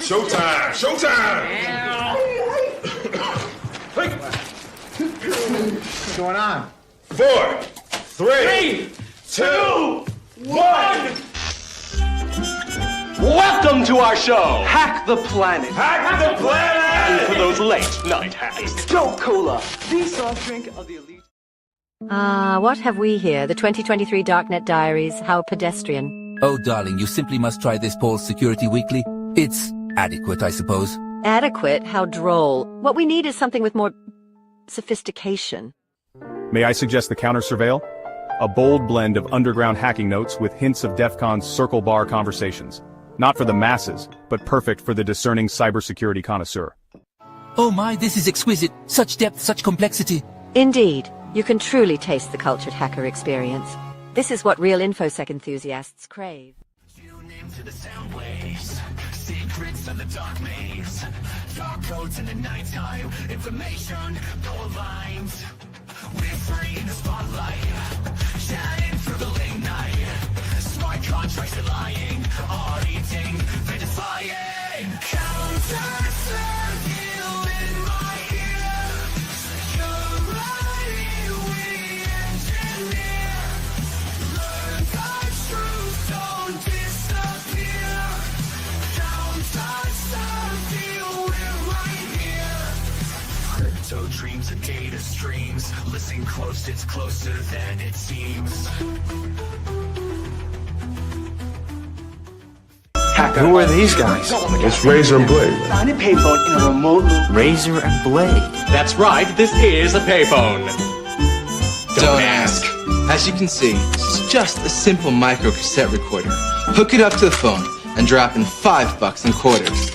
Showtime! Showtime! What's going on? 4, 3, 2, 1. Welcome to our show, Hack the Planet. Hack the planet! and for those late night hacks. Go Cola, the soft drink of the elite. What have we here? The 2023 Darknet Diaries. How pedestrian. Oh, darling, you simply must try this Paul's Security Weekly. It's adequate, I suppose. Adequate? How droll. What we need is something with more sophistication. May I suggest the CounterSurveil? A bold blend of underground hacking notes with hints of DEF CON's circle bar conversations. Not for the masses, but perfect for the discerning cybersecurity connoisseur. Oh my, this is exquisite. Such depth, such complexity. Indeed. You can truly taste the cultured hacker experience. This is what real InfoSec enthusiasts crave. Tune into the sound waves, secrets of the dark maze, dark codes in the nighttime, information, gold lines. We're free in the spotlight, shining through the late night. Smart contracts are lying, auditing, verifying. CounterSurveil in my ear, security we engineer. Learn the truth, don't disappear. CounterSurveil, we're right here. Crypto dreams and data streams. Listen close, it's closer than it seems. Who are these guys? It's Razor and Blade. Find a payphone in a remote Razor and Blade. That's right, this is a payphone. Don't ask. As you can see, this is just a simple micro cassette recorder. Hook it up to the phone and drop in $5 in quarters.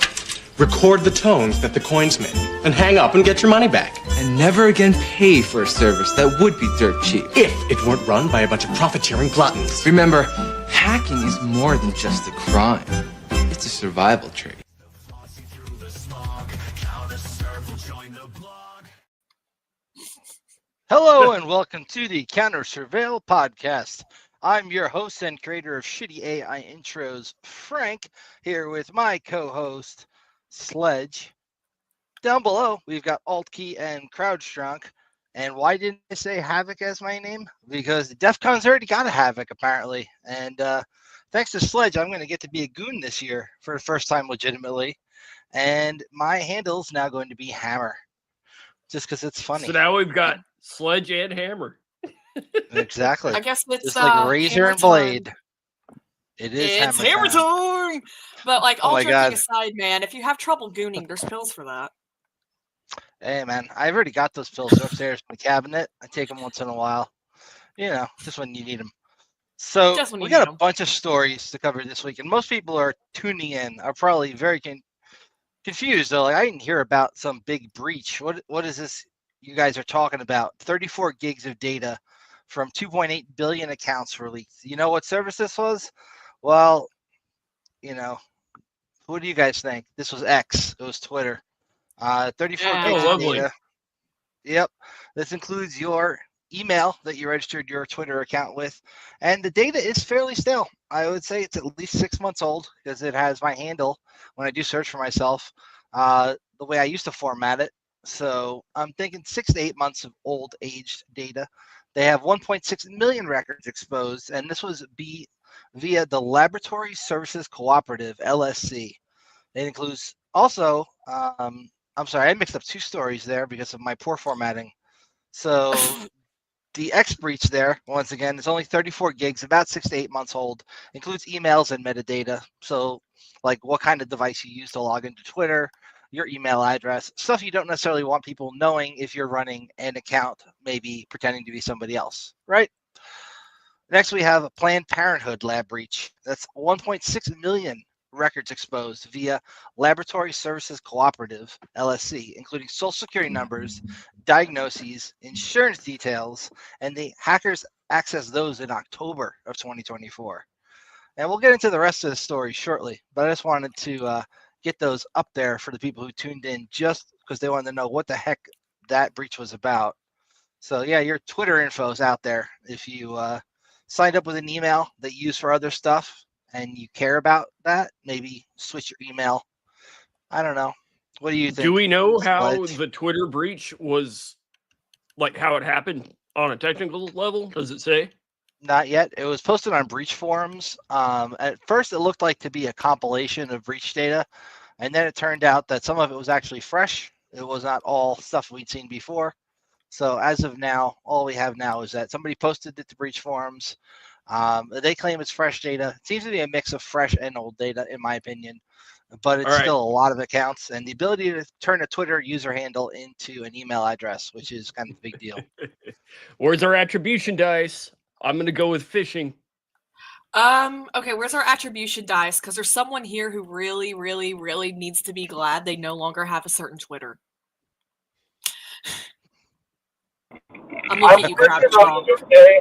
Record the tones that the coins make, and hang up and get your money back. And never again pay for a service that would be dirt cheap. If it weren't run by a bunch of profiteering gluttons. Remember, hacking is more than just a crime. It's a survival trait. Hello and welcome to the CounterSurveil Podcast. I'm your host and creator of Shitty AI Intros, Frank, here with my co-host, Sledge. Down below, we've got Altkey and CrowdStrunk. And why didn't I say Havoc as my name? Because DEF CON's already got a Havoc, apparently. And thanks to Sledge, I'm going to get to be a goon this year for the first time legitimately. And my handle's now going to be Hammer, just because it's funny. So now we've got Sledge and Hammer. Exactly. I guess it's just like Razor and Blade. Time. It is It's Hammer time. But like, all joking aside, man, if you have trouble gooning, there's pills for that. Hey, man, I've already got those pills upstairs in the cabinet. I take them once in a while. You know, just when you need them. So we got a bunch of stories to cover this week, and most people are tuning in are probably very confused. Though, like, I didn't hear about some big breach. What is this you guys are talking about? 34 gigs of data from 2.8 billion accounts were leaked. You know what service this was? Well, you know, what do you guys think? This was X. It was Twitter. 34 gigs of data. Yep. This includes your email that you registered your Twitter account with. And the data is fairly stale. I would say it's at least 6 months old because it has my handle when I do search for myself, the way I used to format it. So I'm thinking 6 to 8 months of old aged data. They have 1.6 million records exposed, and this was via the Laboratory Services Cooperative, LSC. It includes also, I'm sorry, I mixed up two stories there because of my poor formatting. So the X breach there, once again, is only 34 gigs, about 6 to 8 months old, includes emails and metadata. So like what kind of device you use to log into Twitter, your email address, stuff you don't necessarily want people knowing if you're running an account, maybe pretending to be somebody else, right? Next, we have a Planned Parenthood lab breach. That's 1.6 million records exposed via Laboratory Services Cooperative, LSC, including social security numbers, diagnoses, insurance details, and the hackers accessed those in October of 2024. And we'll get into the rest of the story shortly, but I just wanted to get those up there for the people who tuned in just because they wanted to know what the heck that breach was about. So yeah, your Twitter info is out there. If you signed up with an email that you use for other stuff and you care about that, maybe switch your email I don't know. What do you think? Do we know how Sledge? the Twitter breach was, like how it happened on a technical level? Does it say? Not yet. It was posted on breach forums. At first, it looked like to be a compilation of breach data, and then it turned out that some of it was actually fresh. It was not all stuff we'd seen before. So as of now, all we have now is that somebody posted it to breach forums. They claim it's fresh data. It seems to be a mix of fresh and old data, in my opinion, but it's still a lot of accounts. And the ability to turn a Twitter user handle into an email address, which is kind of a big deal. Where's our attribution dice? I'm going to go with phishing. Okay, where's our attribution dice? Because there's someone here who really, really, really needs to be glad they no longer have a certain Twitter. I'm looking at you, Crowd Strong.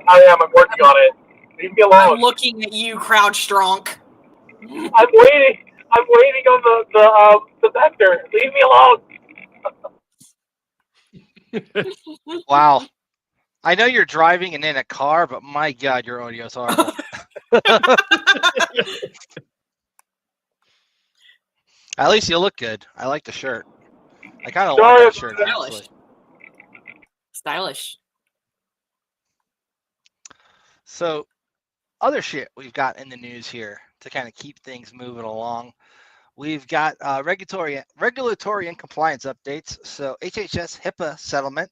I am. I'm working on it. Leave me alone. I'm looking at you, Crowd Strong. I'm waiting. I'm waiting on the vector. Leave me alone. Wow. I know you're driving and in a car, but my God, your audio is horrible. At least you look good. I like the shirt. I kind of like that shirt, actually. Stylish. So, other shit we've got in the news here to kind of keep things moving along. We've got regulatory and compliance updates. So, HHS HIPAA settlement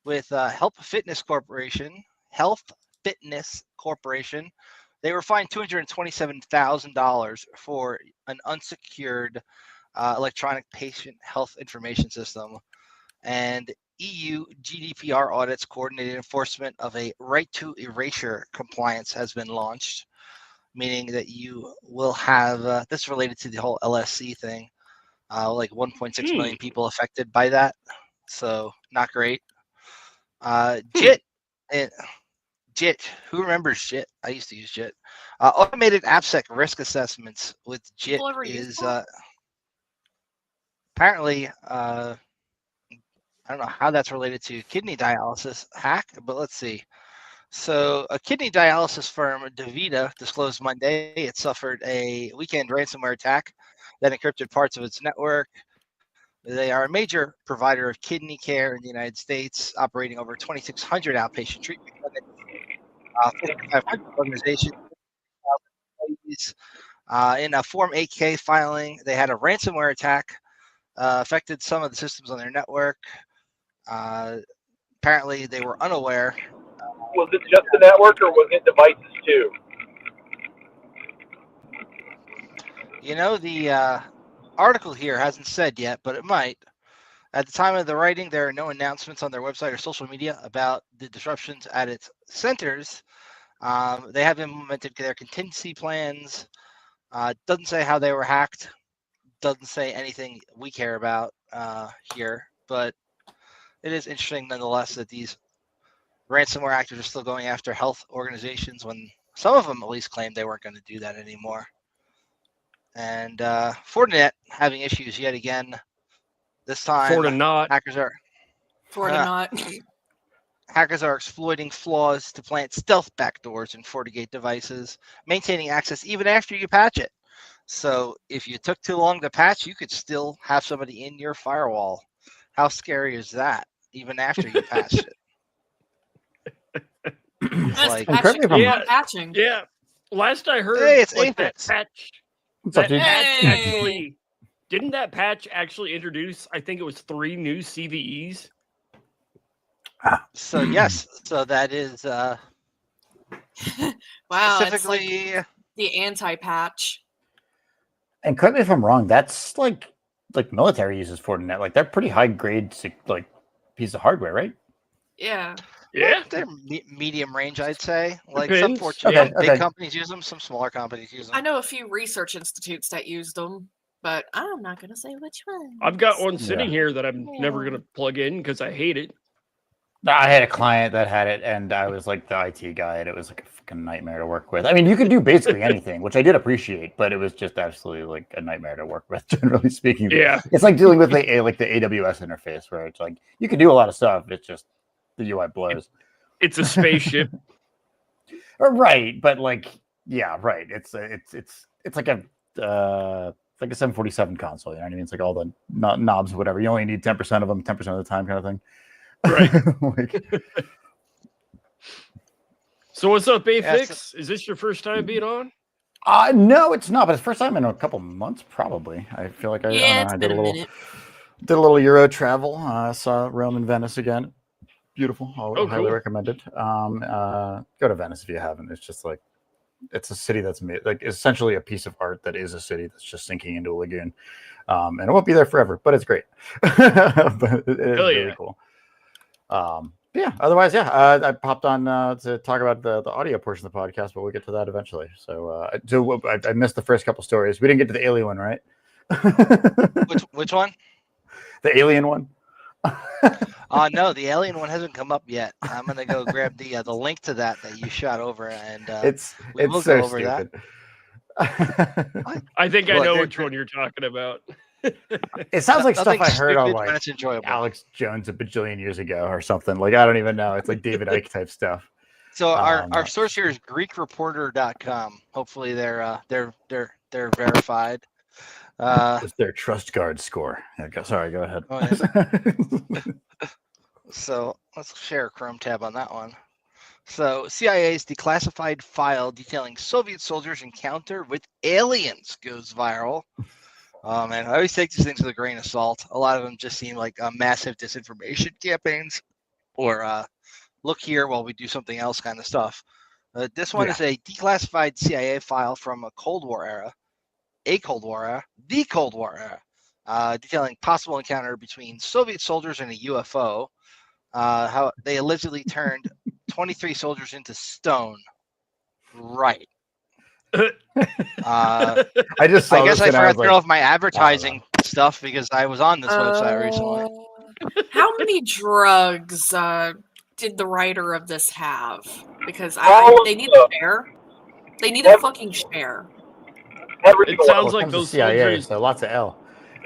with Health Fitness Corporation. They were fined $227,000 for an unsecured electronic patient health information system. And EU GDPR audits coordinated enforcement of a right to erasure compliance has been launched, meaning that you will have, this related to the whole LSC thing, like 1.6 million people affected by that. So not great. JIT, who remembers JIT? I used to use JIT. Automated AppSec risk assessments with JIT is apparently, I don't know how that's related to kidney dialysis hack, but let's see. So a kidney dialysis firm, DaVita, disclosed Monday it suffered a weekend ransomware attack that encrypted parts of its network. They are a major provider of kidney care in the United States, operating over 2,600 outpatient treatment clinics, 5,500 organizations. In a Form 8K filing, they had a ransomware attack, affected some of the systems on their network. Apparently, they were unaware. Was it just the network, or was it devices too? You know, the article here hasn't said yet, but it might. At the time of the writing, there are no announcements on their website or social media about the disruptions at its centers. They have implemented their contingency plans. Doesn't say how they were hacked. Doesn't say anything we care about here, but it is interesting nonetheless that these ransomware actors are still going after health organizations when some of them at least claimed they weren't going to do that anymore. And Fortinet having issues yet again. This time, hackers are exploiting flaws to plant stealth backdoors in FortiGate devices, maintaining access even after you patch it. So if you took too long to patch, you could still have somebody in your firewall. How scary is that, even after you patched it? Like, patching. Yeah. Last I heard, hey, it's like, Aphex. Didn't that patch actually introduce, I think it was 3 new CVEs? So yes, so that is wow, specifically like the anti-patch. And correct me if I'm wrong, that's like military uses Fortinet. Like they're pretty high grade like piece of hardware, right? Yeah. Yeah, they're medium range, I'd say. Like Depends. some fortunate big companies use them, some smaller companies use them. I know a few research institutes that use them, but I'm not going to say which one. I've got one sitting here that I'm never going to plug in because I hate it. I had a client that had it, and I was like the IT guy, and it was like a fucking nightmare to work with. I mean, you can do basically anything, which I did appreciate, but it was just absolutely like a nightmare to work with, generally speaking. Yeah. It's like dealing with the AWS interface, where it's like you can do a lot of stuff. It's just the UI blows. It's a spaceship. Right, but like, yeah, right. It's like a It's like a 747 console. You know what I mean? It's like all the knobs, whatever. You only need 10% of them, 10% of the time, kind of thing. Right. So what's up, Afix? Is this your first time being on? No, it's not. But it's the first time in a couple months, probably. I feel like I did a little Euro travel. Saw Rome and Venice again. Beautiful. Highly recommended. Go to Venice if you haven't. It's just like it's a city that's made like essentially a piece of art that is a city that's just sinking into a lagoon. And it won't be there forever, but it's great. But it is really cool. Yeah. Otherwise, I popped on to talk about the audio portion of the podcast, but we'll get to that eventually. So, I missed the first couple stories. We didn't get to the alien one, right? Which one? The alien one. No, the alien one hasn't come up yet. I'm gonna go grab the link to that you shot over, and it's so go over stupid. That. I think I know which one you're talking about. It sounds like stuff I heard on like Alex Jones a bajillion years ago or something. Like I don't even know. It's like David Icke type stuff. So our source here is GreekReporter.com. Hopefully they're verified. What's their Trust Guard score? Sorry, go ahead. Oh, yeah. So let's share a Chrome tab on that one. So CIA's declassified file detailing Soviet soldiers' encounter with aliens goes viral. And I always take these things with a grain of salt. A lot of them just seem like massive disinformation campaigns or look here while we do something else kind of stuff. This one is a declassified CIA file from the Cold War era, detailing possible encounter between Soviet soldiers and a UFO, how they allegedly turned 23 soldiers into stone. Right. I guess I forgot to turn off my advertising stuff because I was on this website recently. How many drugs did the writer of this have? Because they need a share. They need a fucking share. It sounds like those CIA, soldiers. So lots of L.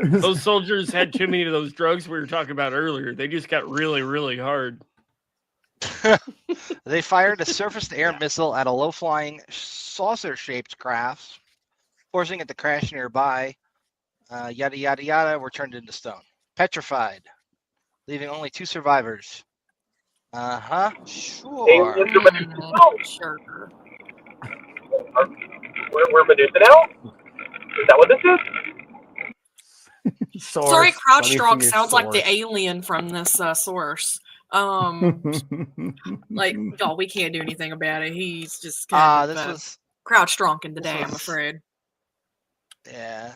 Those soldiers had too many of those drugs we were talking about earlier. They just got really, really hard. They fired a surface-to-air missile at a low-flying saucer-shaped craft, forcing it to crash nearby. Yada, yada, yada, were turned into stone. Petrified, leaving only 2 survivors. Sure. Sure. We're Medusa now? Is that what this is? Sorry, CrowdStrong sounds like the alien from this source. Like, we can't do anything about it. He's just kind of CrowdStrong in the day, I'm afraid. Yeah.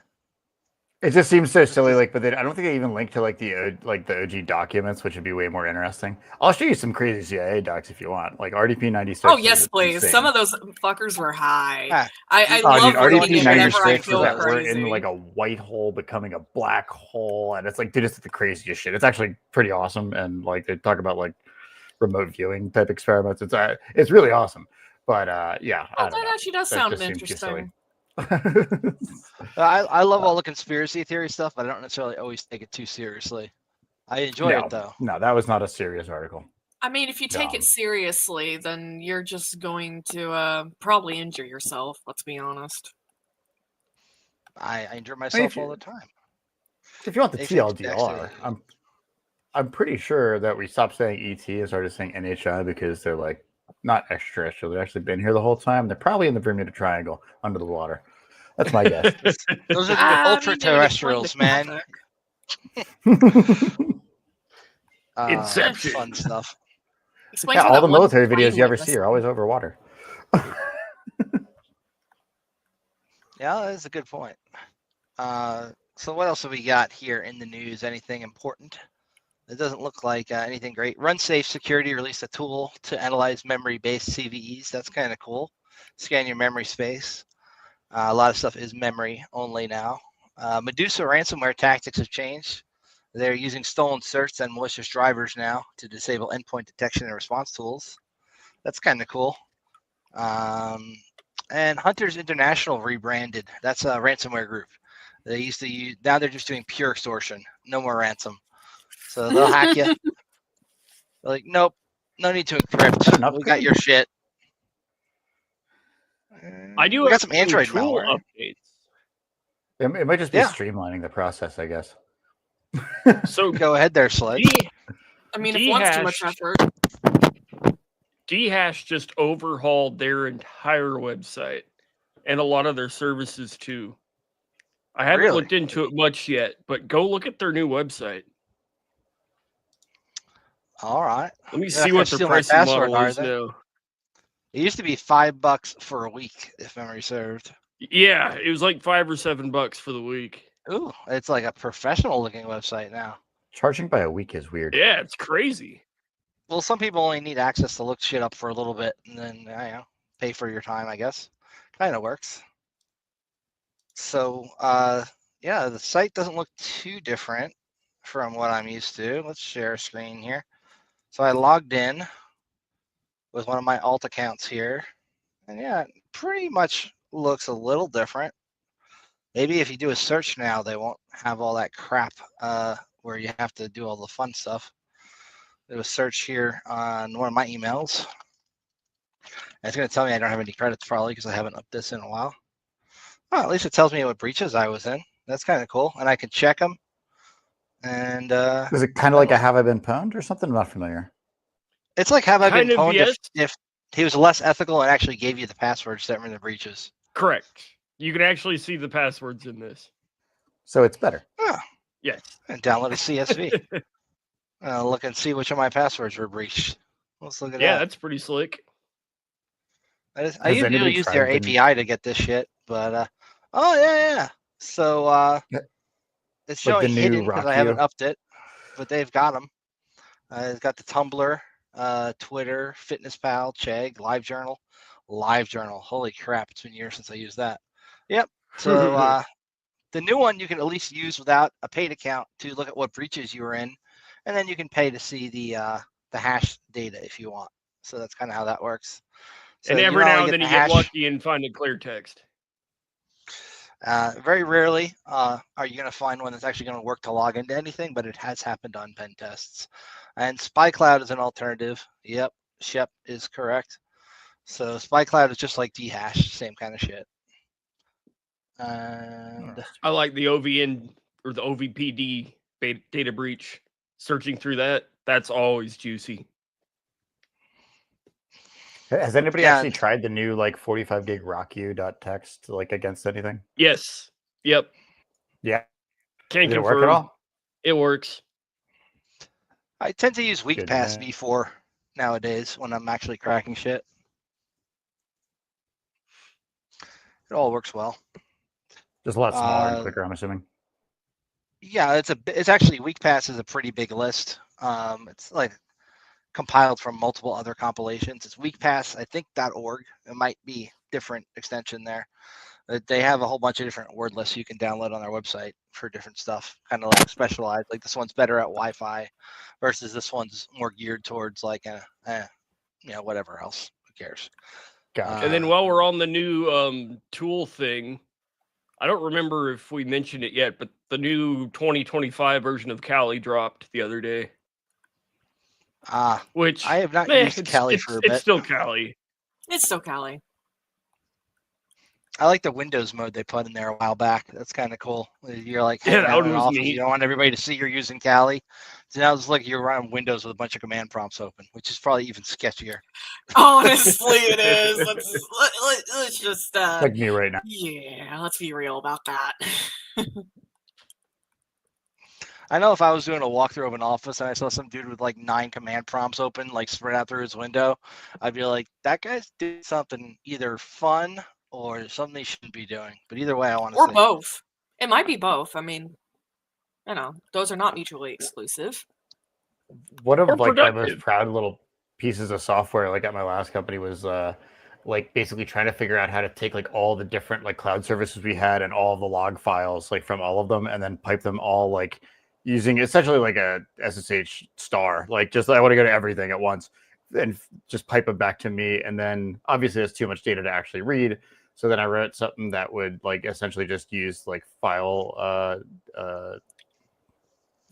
It just seems so silly, but I don't think they even link to the OG documents, which would be way more interesting. I'll show you some crazy CIA docs if you want, like RDP 96. Oh yes, please. Insane. Some of those fuckers were high. I love RDP 96 was that we're in a white hole becoming a black hole, and it's dude, it's the craziest shit. It's actually pretty awesome, and they talk about remote viewing type experiments. It's really awesome, but that actually does sound interesting. I love all the conspiracy theory stuff, but I don't necessarily always take it too seriously. I enjoy it though. No, that was not a serious article. I mean, if you take it seriously, then you're just going to probably injure yourself. Let's be honest. I injure myself all the time. If you want the TLDR, I'm pretty sure that we stopped saying ET and started saying NHI because they're not extraterrestrial. They've actually been here the whole time. They're probably in the Bermuda Triangle under the water. That's my guess. Those are the ultra-terrestrials, man. Inception. Fun stuff. All the military videos you ever see are always over water. Yeah, that's a good point. So what else have we got here in the news? Anything important? It doesn't look like anything great. RunSafe Security released a tool to analyze memory-based CVEs. That's kind of cool. Scan your memory space. A lot of stuff is memory only now. Medusa ransomware tactics have changed. They're using stolen certs and malicious drivers now to disable endpoint detection and response tools. That's kind of cool. And Hunters International rebranded. That's a ransomware group. They used to use, now they're just doing pure extortion. No more ransom. So they'll hack you. They're like, nope, no need to encrypt. We got your shit. I do got some Android malware updates. It might just be streamlining the process, I guess. So go ahead there, Sled. I mean, if one's too much effort. Dhash just overhauled their entire website and a lot of their services too. I haven't looked into it much yet, but go look at their new website. All right. Let me see what the pricing model is now. It used to be $5 for a week, if memory served. Yeah, it was like $5 or $7 for the week. Ooh, it's like a professional looking website now. Charging by a week is weird. Yeah, it's crazy. Well, some people only need access to look shit up for a little bit and then pay for your time, I guess. Kind of works. So, yeah, the site doesn't look too different from what I'm used to. Let's share a screen here. So I logged in with one of my alt accounts here. And yeah, it pretty much looks a little different. Maybe if you do a search now, they won't have all that crap where you have to do all the fun stuff. Do a search here on one of my emails. And it's going to tell me I don't have any credits probably because I haven't upped this in a while. Oh, at least it tells me what breaches I was in. That's kind of cool. And I can check them. And is it kind of like a have I been pwned or something? I'm not familiar. It's like have I been pwned if he was less ethical and actually gave you the passwords that were in the breaches. Correct. You can actually see the passwords in this. So it's better. Oh. Yes. And download a CSV. Look and see which of my passwords were breached. Let's look at that. Yeah, that's pretty slick. I usually use their API to get this shit, but yeah. So it's showing hidden because I haven't upped it, but they've got them. It's got the Tumblr, Twitter, FitnessPal, Chegg, LiveJournal. Holy crap! It's been years since I used that. Yep. So the new one you can at least use without a paid account to look at what breaches you were in, and then you can pay to see the hash data if you want. So that's kind of how that works. So and every now and then you get lucky and find a clear text. Very rarely are you going to find one that's actually going to work to log into anything, but it has happened on pen tests. And SpyCloud is an alternative. Yep, Shep is correct. So SpyCloud is just like Dhash, same kind of shit. And I like the OVN or the OVPD data breach. Searching through that's always juicy. Has anybody actually tried the new 45 gig rockyou.txt against anything? Yes. Yep. Yeah. Can't Did confirm. It work at all? It works. I tend to use WeakPass V4 nowadays when I'm actually cracking shit. It all works well. Just a lot smaller and quicker, I'm assuming. Yeah, it's actually WeakPass is a pretty big list. It's compiled from multiple other compilations. It's weakpass, I think .org. It might be different extension there. They have a whole bunch of different word lists you can download on their website for different stuff, kind of specialized. Like this one's better at Wi-Fi versus this one's more geared towards whatever else. Who cares? And then while we're on the new tool thing, I don't remember if we mentioned it yet, but the new 2025 version of Kali dropped the other day. Which I have not used Kali for a bit. It's still Kali. It's still Kali. I like the Windows mode they put in there a while back. That's kind of cool. You're like, yeah, that one was neat. You don't want everybody to see you're using Kali. So now it's like you're running Windows with a bunch of command prompts open, which is probably even sketchier. Honestly, it is. Let's just like me right now. Yeah, let's be real about that. I know if I was doing a walkthrough of an office and I saw some dude with 9 command prompts open, spread out through his window, I'd be like, that guy's doing something either fun or something he shouldn't be doing. But either way, I want to say. Or both. It might be both. I mean, those are not mutually exclusive. One of my most proud little pieces of software, at my last company, was basically trying to figure out how to take all the different cloud services we had and all of the log files from all of them and then pipe them all using essentially a SSH star. Just I want to go to everything at once and just pipe it back to me. And then obviously there's too much data to actually read. So then I wrote something that would essentially just use file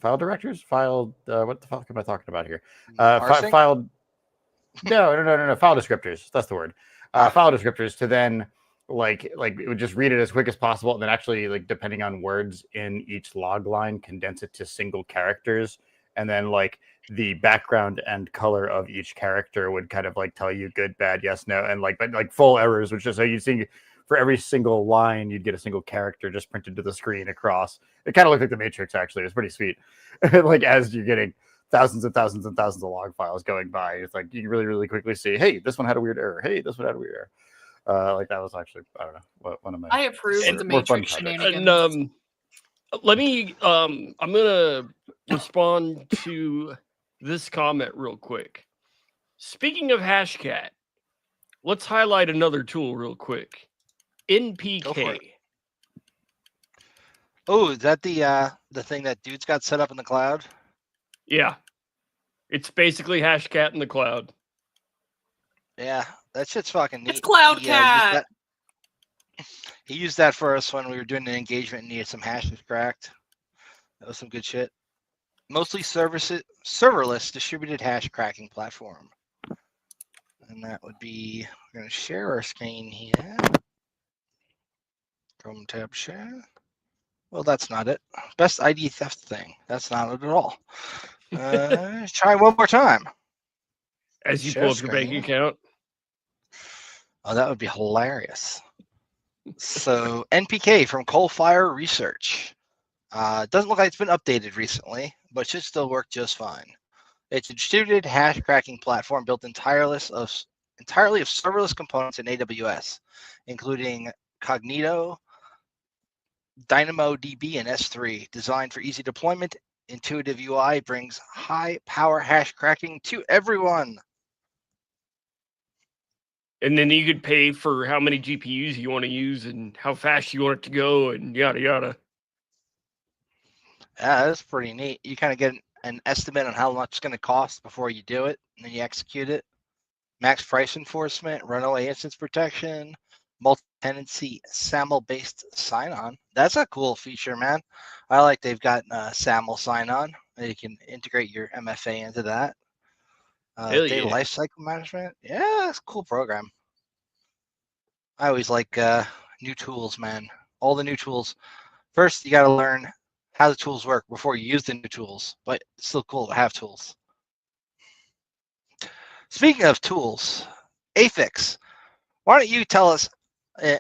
directors, what the fuck am I talking about here? File descriptors. That's the word. File descriptors to then like it would just read it as quick as possible, and then actually, like, depending on words in each log line, condense it to single characters, and then like the background and color of each character would kind of like tell you good, bad, yes, no, and like, but like full errors, which is so you see for every single line you'd get a single character just printed to the screen across. It kind of looked like the Matrix, actually. It was pretty sweet. Like, as you're getting thousands and thousands and thousands of log files going by, it's like you can really, really quickly see, hey, this one had a weird error. Hey, this one had a weird error. Like, that was actually, I don't know, one of my. I approve of the Matrix shenanigans. And let me, I'm gonna respond to this comment real quick. Speaking of Hashcat, let's highlight another tool real quick. NPK. Oh, is that the thing that dude's got set up in the cloud? Yeah. It's basically Hashcat in the cloud. Yeah, that shit's fucking neat. It's CloudCat. He used that for us when we were doing an engagement and needed some hashes cracked. That was some good shit. Mostly serverless distributed hash cracking platform. And that would be, we're going to share our screen here. Chrome tab share. Well, that's not it. Best ID theft thing. That's not it at all. Try one more time. As you pull up your bank account. Oh, that would be hilarious. So NPK from Coalfire Research. Doesn't look like it's been updated recently, but should still work just fine. It's a distributed hash cracking platform built entirely of serverless components in AWS, including Cognito, DynamoDB, and S3. Designed for easy deployment, intuitive UI brings high power hash cracking to everyone. And then you could pay for how many GPUs you want to use and how fast you want it to go and yada yada. Yeah, that's pretty neat. You kind of get an estimate on how much it's going to cost before you do it, and then you execute it. Max price enforcement, runaway instance protection, multi-tenancy SAML-based sign-on. That's a cool feature, man. I like they've got SAML sign-on. You can integrate your MFA into that. Data lifecycle management. Yeah, it's a cool program. I always like new tools, man. All the new tools. First, you got to learn how the tools work before you use the new tools, but it's still cool to have tools. Speaking of tools, Afix, why don't you tell us,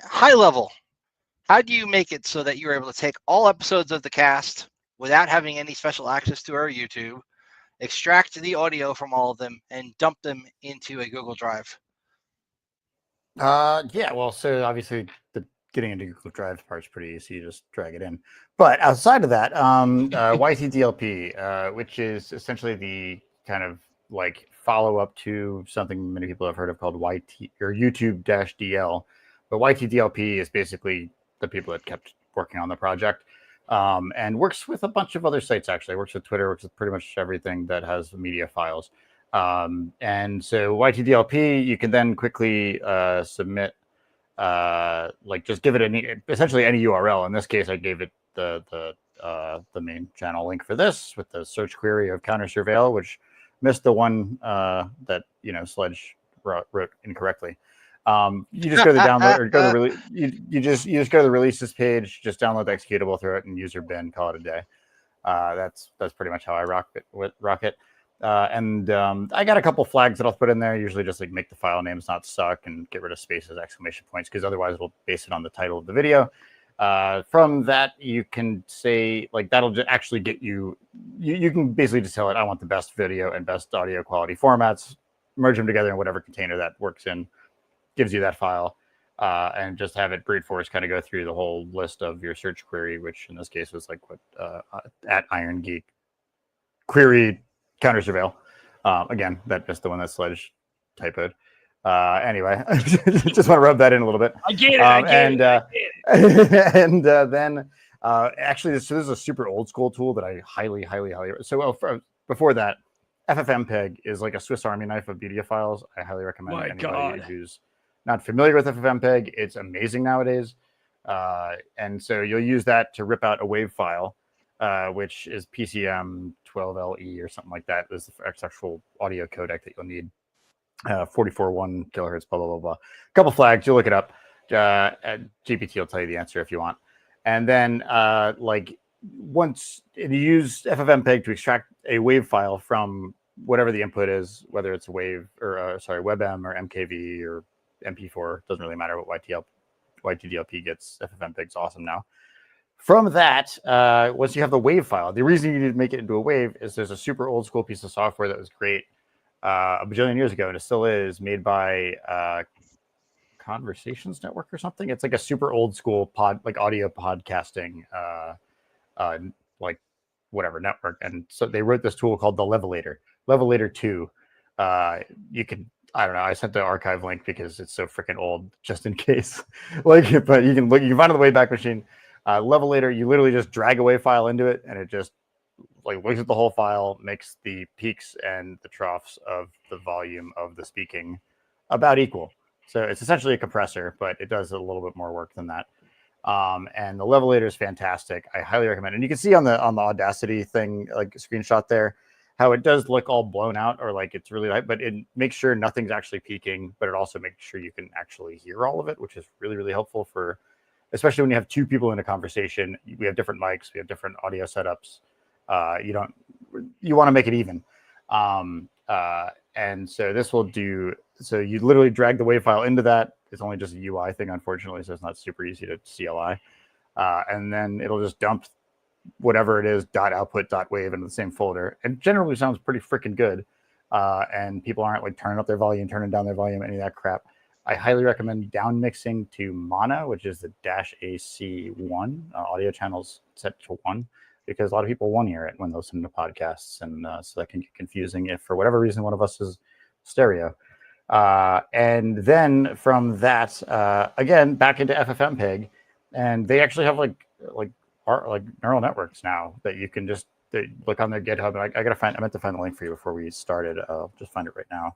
high level, how do you make it so that you're able to take all episodes of the cast without having any special access to our YouTube, extract the audio from all of them, and dump them into a Google Drive? Yeah, well, so obviously the getting into Google Drive part is pretty easy. You just drag it in. But outside of that, YTDLP, which is essentially the kind of like follow-up to something many people have heard of called YouTube-DL. But YTDLP is basically the people that kept working on the project, and works with a bunch of other sites, actually. Works with Twitter, works with pretty much everything that has media files. And so YTDLP, you can then quickly submit, like just give it essentially any URL. In this case, I gave it the main channel link for this with the search query of CounterSurveil, which missed the one that Sledge wrote incorrectly. You just go to the download or go to the you just go to the releases page, just download the executable, throw it in user bin, call it a day. That's pretty much how I rock it. And I got a couple flags that I'll put in there. Usually just like make the file names not suck and get rid of spaces, exclamation points, because otherwise it'll base it on the title of the video. From that, you can say like that'll just actually get you can basically just tell it, I want the best video and best audio quality formats, merge them together in whatever container that works in, gives you that file, and just have it brute force kind of go through the whole list of your search query, which in this case was like what at Iron Geek query CounterSurveil. Again, that's the one that Sledge typoed. Anyway, just want to rub that in a little bit. I get it. And then actually, this is a super old school tool that I highly. So before that, FFmpeg is like a Swiss Army knife of media files. I highly recommend anybody who's not familiar with FFmpeg. It's amazing nowadays. And so you'll use that to rip out a WAV file, which is PCM 12LE or something like that. This is the actual audio codec that you'll need. 44.1 kilohertz, blah, blah, blah, blah. A couple flags, you'll look it up. GPT will tell you the answer if you want. And then like once you use FFmpeg to extract a wave file from whatever the input is, whether it's a wave or WebM or MKV or MP4, doesn't really matter what YTDLP gets. FFmpeg's awesome now. From that, once you have the wave file, the reason you need to make it into a wave is there's a super old school piece of software that was great a bajillion years ago, and it still is, made by Conversations Network or something. It's like a super old school audio podcasting like whatever network. And so they wrote this tool called the Levelator 2. You can, I don't know, I sent the archive link because it's so freaking old, just in case. But you can find it on the Wayback Machine. Levelator, you literally just drag a WAV file into it, and it just like looks at the whole file, makes the peaks and the troughs of the volume of the speaking about equal. So it's essentially a compressor, but it does a little bit more work than that. And the Levelator is fantastic. I highly recommend it. And you can see on the Audacity thing, like a screenshot there, how it does look all blown out or like it's really light, but it makes sure nothing's actually peaking, but it also makes sure you can actually hear all of it, which is really, really helpful for, especially when you have two people in a conversation. We have different mics, we have different audio setups. You want to make it even. And so this will do, so you literally drag the WAV file into that. It's only just a UI thing, unfortunately, so it's not super easy to CLI. And then it'll just dump whatever it is, .output.wave into the same folder. And generally sounds pretty freaking good. And people aren't like turning up their volume, turning down their volume, any of that crap. I highly recommend down mixing to mono, which is the -AC1 audio channels set to 1, because a lot of people won't hear it when they listen to podcasts, and so that can get confusing if for whatever reason one of us is stereo. And then from that, again, back into FFmpeg, and they actually have like neural networks now that you can just look on their GitHub. And I meant to find the link for you before we started. I'll just find it right now.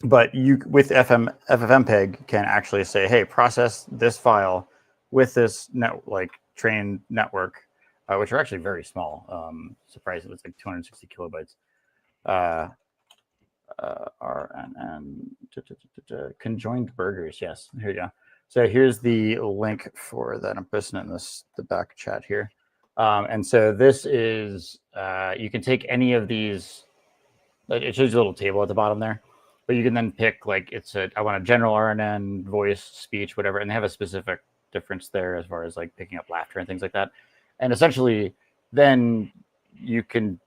But you with FFmpeg can actually say, hey, process this file with this trained network, which are actually very small. Surprisingly, it's like 260 kilobytes. RNN conjoined burgers. Yes, here you go. So here's the link for that. I'm posting it in the back chat here. And so this is you can take any of these. It shows you a little table at the bottom there, but you can then pick I want a general RNN, voice, speech, whatever, and they have a specific difference there as far as like picking up laughter and things like that. And essentially, then you can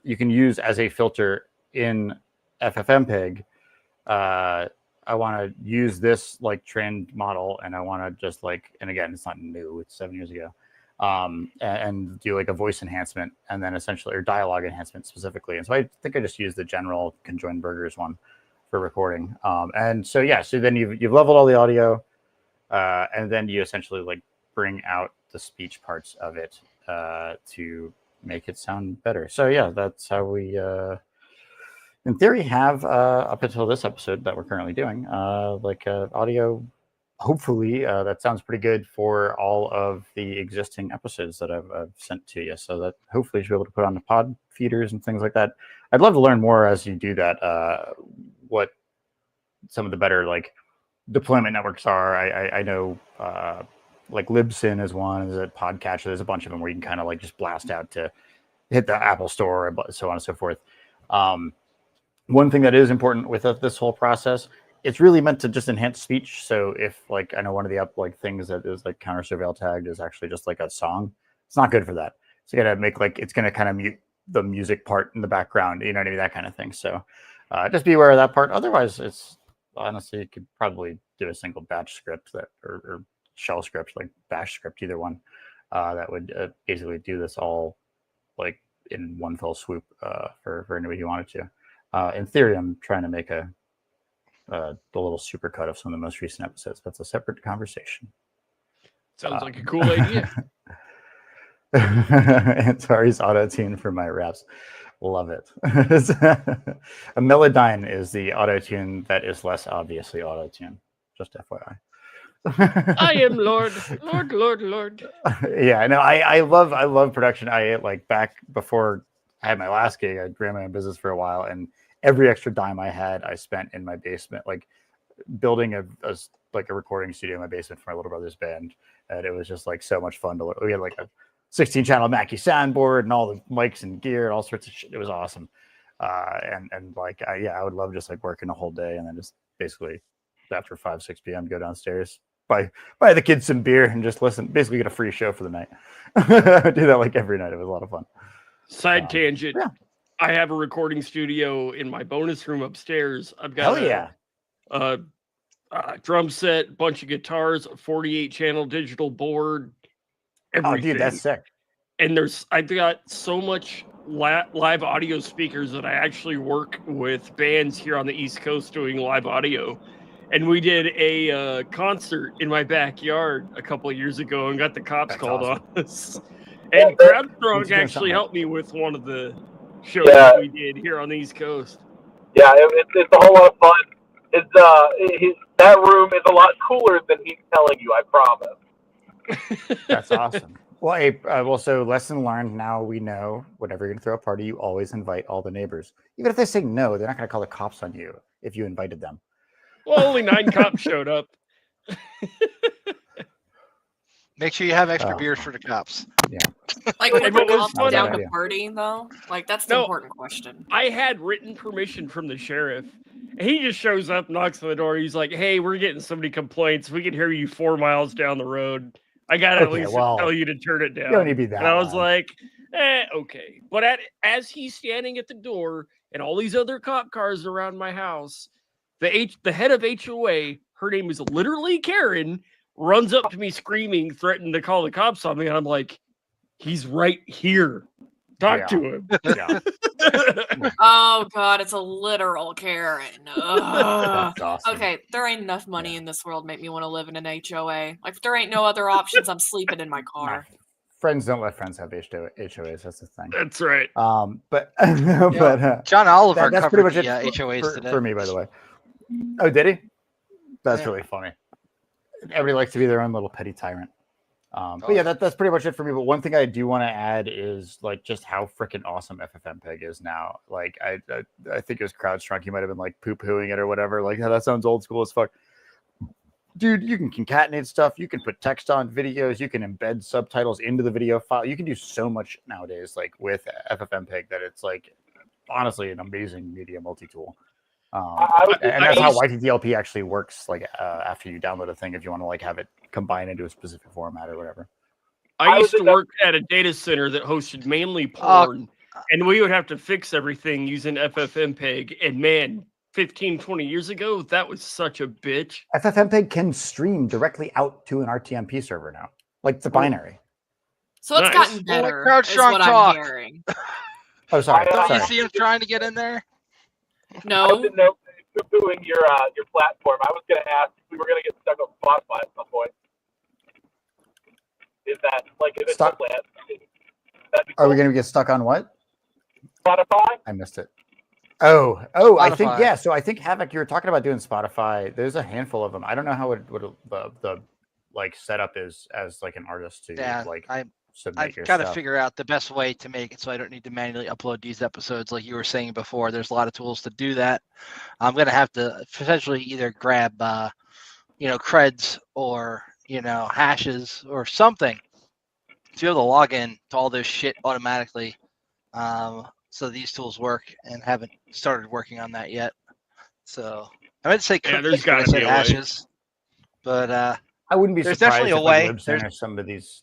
use as a filter in FFmpeg. I want to use this like trained model, and I want to just and again, it's not new; it's 7 years ago, and do like a voice enhancement, and then essentially or dialogue enhancement specifically. And so I think I just use the general conjoined burgers one for recording. And so so then you've leveled all the audio, and then you essentially bring out the speech parts of it to make it sound better. So yeah, that's how we. In theory, have up until this episode that we're currently doing, audio, hopefully, that sounds pretty good for all of the existing episodes that I've sent to you. So that hopefully you should be able to put on the pod feeders and things like that. I'd love to learn more as you do that, what some of the better deployment networks are. I know Libsyn is one, there's a Podcatcher, there's a bunch of them where you can kind of just blast out to hit the Apple Store and so on and so forth. One thing that is important with this whole process, it's really meant to just enhance speech. So if I know one of the things that is CounterSurveil tagged is actually just a song, it's not good for that. It's gonna make it's gonna kind of mute the music part in the background, you know what I mean, that kind of thing. So just be aware of that part. Otherwise, it's honestly, you could probably do a single batch script or shell script, like bash script, either one, that would basically do this all in one fell swoop for anybody who wanted to. In theory, I'm trying to make the little supercut of some of the most recent episodes. That's a separate conversation. Sounds like a cool idea. Antari's auto-tune for my raps. Love it. A Melodyne is the auto-tune that is less obviously auto-tune. Just FYI. I am Lord. Yeah, no, I love production. I back before I had my last gig, I ran my own business for a while, and every extra dime I had, I spent in my basement, building a like a recording studio in my basement for my little brother's band, and it was just like so much fun to look. We had like a 16-channel Mackie soundboard and all the mics and gear and all sorts of shit. It was awesome. And like, I would love just like working a whole day and then just basically after 5-6 p.m. go downstairs, buy the kids some beer and just listen. Basically, get a free show for the night. I do that like every night. It was a lot of fun. Side tangent. Yeah. I have a recording studio in my bonus room upstairs. I've got a drum set, bunch of guitars, a 48-channel digital board, everything. Oh, dude, that's sick. And I've got so much live audio speakers that I actually work with bands here on the East Coast doing live audio. And we did a concert in my backyard a couple of years ago and got the cops called on us. And CrowdStrike actually helped me with one of the shows that we did here on the East Coast. Yeah, it's a whole lot of fun. That room is a lot cooler than he's telling you, I promise. That's awesome. Well, so lesson learned. Now we know whenever you're going to throw a party, you always invite all the neighbors. Even if they say no, they're not going to call the cops on you if you invited them. Well, only 9 cops showed up. Make sure you have extra beers for the cops. Yeah. Like, would the cops down to party, though? Like, that's the important question. I had written permission from the sheriff. He just shows up, knocks on the door. He's like, hey, we're getting so many complaints. We can hear you 4 miles down the road. I got to at least tell you to turn it down. You don't need to be that and I was like, okay. But as he's standing at the door and all these other cop cars around my house, the head of HOA, her name is literally Karen, runs up to me screaming, threatening to call the cops on me. And I'm like, he's right here. Talk to him. Yeah. Oh, God, it's a literal Karen. That's awesome. Okay, there ain't enough money in this world to make me want to live in an HOA. Like, if there ain't no other options, I'm sleeping in my car. Friends don't let friends have HOAs. That's the thing. That's right. But John Oliver that's covered pretty much the HOAs today. for me, by the way. Oh, did he? That's really funny. Everybody likes to be their own little petty tyrant. But yeah, that's pretty much it for me. But one thing I do want to add is like just how freaking awesome FFmpeg is now. Like I think it was CrowdStrike. He might have been like poo-pooing it or whatever. Like, that sounds old school as fuck. Dude, you can concatenate stuff. You can put text on videos. You can embed subtitles into the video file. You can do so much nowadays, like with FFmpeg, that it's like honestly an amazing media multi-tool. And that's how YTTLP actually works. Like after you download a thing, if you want to like have it combine into a specific format or whatever. I used to work at a data center that hosted mainly porn, and we would have to fix everything using FFmpeg. And man, 15, 20 years ago, that was such a bitch. FFmpeg can stream directly out to an RTMP server now, like the binary. So it's gotten better. Is what I'm hearing. Oh, sorry. You see him trying to get in there? No. I didn't know doing your platform. I was going to ask if we were going to get stuck on Spotify at some point. Is it stuck? Are we going to get stuck on what? Spotify? I missed it. Oh, Spotify. I think, yeah. So I think Havoc, you were talking about doing Spotify. There's a handful of them. I don't know how the like setup is as like an artist to submit your I've got to stuff. figure out the best way to make it so I don't need to manually upload these episodes. Like you were saying before, there's a lot of tools to do that. I'm going to have to potentially either grab, creds or, hashes or something to be able to log in to all this shit automatically. So these tools work, and haven't started working on that yet. So I meant to say there's got to be hashes, but I wouldn't be there's surprised definitely if a way. Libsyn or some of these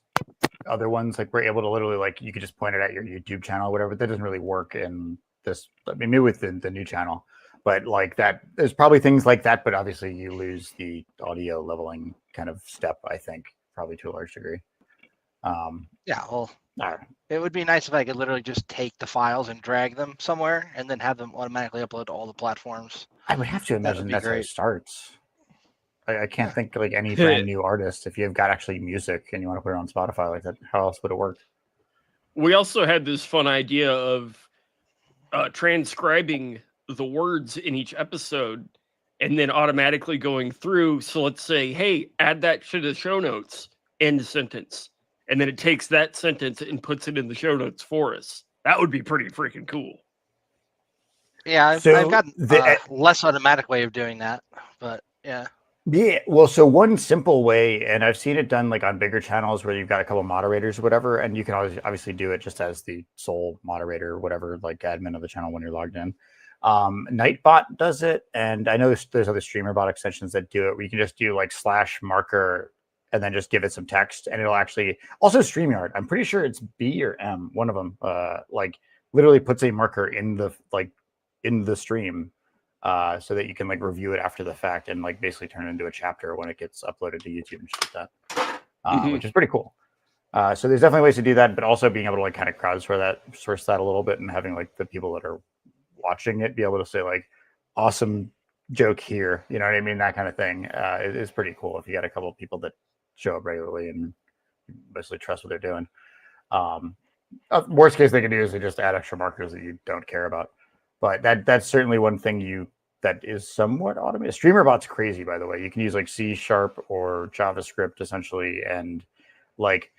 other ones, like we're able to literally like you could just point it at your YouTube channel or whatever. That doesn't really work in this. I mean, maybe with the new channel, but like that, there's probably things like that. But obviously, you lose the audio leveling kind of step. I think probably to a large degree. It would be nice if I could literally just take the files and drag them somewhere, and then have them automatically upload to all the platforms. I would have to imagine that's how it starts. I can't think like any brand new artist. If you've got actually music and you want to put it on Spotify like that, how else would it work? We also had this fun idea of transcribing the words in each episode and then automatically going through. So let's say, hey, add that to the show notes, end sentence. And then it takes that sentence and puts it in the show notes for us. That would be pretty freaking cool. Yeah, I've got a less automatic way of doing that, but yeah. Yeah, well, so one simple way, and I've seen it done like on bigger channels where you've got a couple moderators or whatever, and you can always obviously do it just as the sole moderator or whatever, like admin of the channel when you're logged in. Nightbot does it, and I know there's other streamer bot extensions that do it where you can just do like /marker and then just give it some text, and it'll actually also StreamYard. I'm pretty sure it's B or M, one of them, like literally puts a marker in the stream. So that you can like review it after the fact and like basically turn it into a chapter when it gets uploaded to YouTube and shit like that, which is pretty cool. So there's definitely ways to do that, but also being able to like kind of crowdsource that a little bit and having like the people that are watching it be able to say like, awesome joke here, you know what I mean? That kind of thing is pretty cool if you got a couple of people that show up regularly and basically trust what they're doing. Worst case they can do is they just add extra markers that you don't care about. But that's certainly one thing that is somewhat automated. StreamerBot's crazy, by the way. You can use like C# or JavaScript essentially and like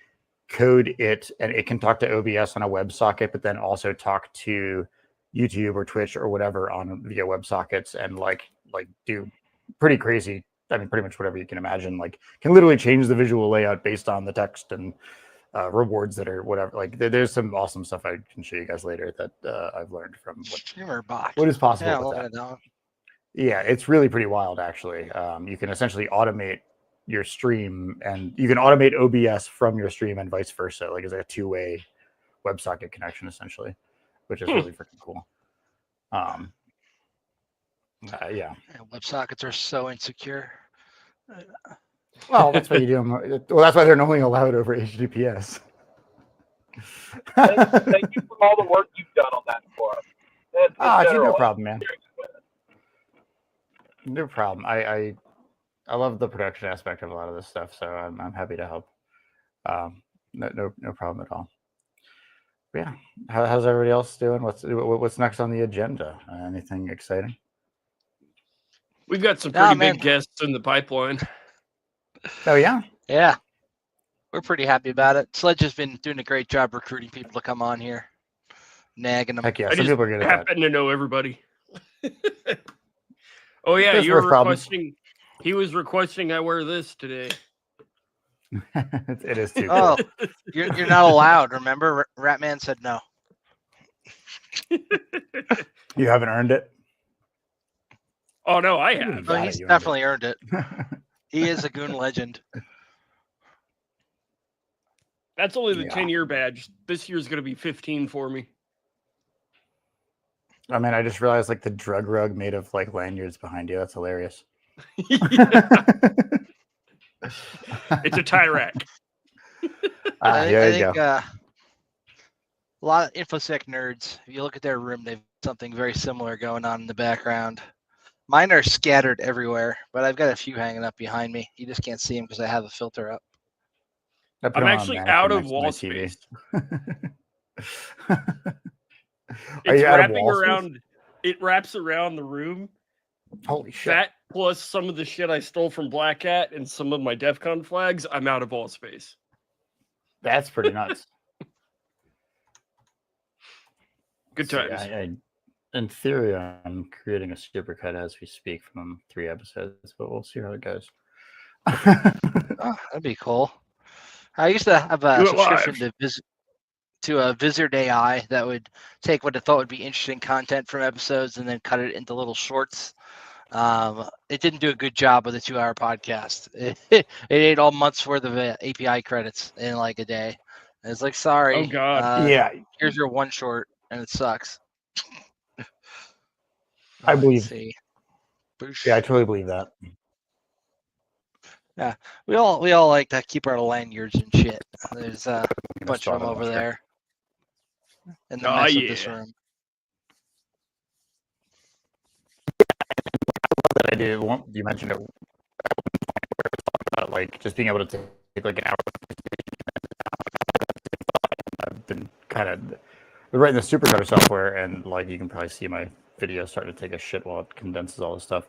code it, and it can talk to OBS on a WebSocket, but then also talk to YouTube or Twitch or whatever on via WebSockets and like do pretty crazy. I mean, pretty much whatever you can imagine. Like can literally change the visual layout based on the text and rewards that are whatever. Like there's some awesome stuff I can show you guys later that I've learned from what is possible with that. Yeah, it's really pretty wild actually. You can essentially automate your stream and you can automate OBS from your stream and vice versa. Like it's like a two-way WebSocket connection essentially, which is really freaking cool. Yeah. WebSockets are so insecure. Well, that's why you do them. Well, that's why they're only allowed over HTTPS. Thank you for all the work you've done on that for us. No problem, man. No problem. I love the production aspect of a lot of this stuff, so I'm happy to help. No problem at all. But yeah, how's everybody else doing? What's next on the agenda? Anything exciting? We've got some pretty big guests in the pipeline. Oh yeah, yeah. We're pretty happy about it. Sledge has been doing a great job recruiting people to come on here, nagging them. Heck yeah, I some just people are good at happen to know everybody. Oh yeah, That's you were worth problems. requesting. He was requesting I wear this today. It is too. Oh, you're not allowed. Remember, Ratman said no. You haven't earned it. Oh no, I have. No, he's definitely earned it. He is a goon legend. That's only the 10-year badge. This year's going to be 15 for me. I mean, I just realized like the drug rug made of like lanyards behind you. That's hilarious. It's a tie rack. I think a lot of InfoSec nerds, if you look at their room, they've something very similar going on in the background. Mine are scattered everywhere, but I've got a few hanging up behind me. You just can't see them because I have a filter up. I'm actually out of wall space. It's wrapping around. It wraps around the room. Holy shit! That plus some of the shit I stole from Black Hat and some of my DEF CON flags. I'm out of wall space. That's pretty nuts. Good times. In theory, I'm creating a supercut as we speak from 3 episodes, but we'll see how it goes. Oh, that'd be cool. I used to have a subscription to Vizard AI that would take what I thought would be interesting content from episodes and then cut it into little shorts. It didn't do a good job with a 2-hour podcast. It ate all months worth of API credits in like a day. And it's like, sorry. Oh God. Yeah. Here's your one short, and it sucks. I believe. Boosh. Yeah, I totally believe that. Yeah, we all like to keep our lanyards and shit. There's a bunch of them over there in the mess of this room. That I did. You mentioned it. About like just being able to take like an hour. I've been kind of writing the supercutter software, and like you can probably see my video starting to take a shit while it condenses all this stuff.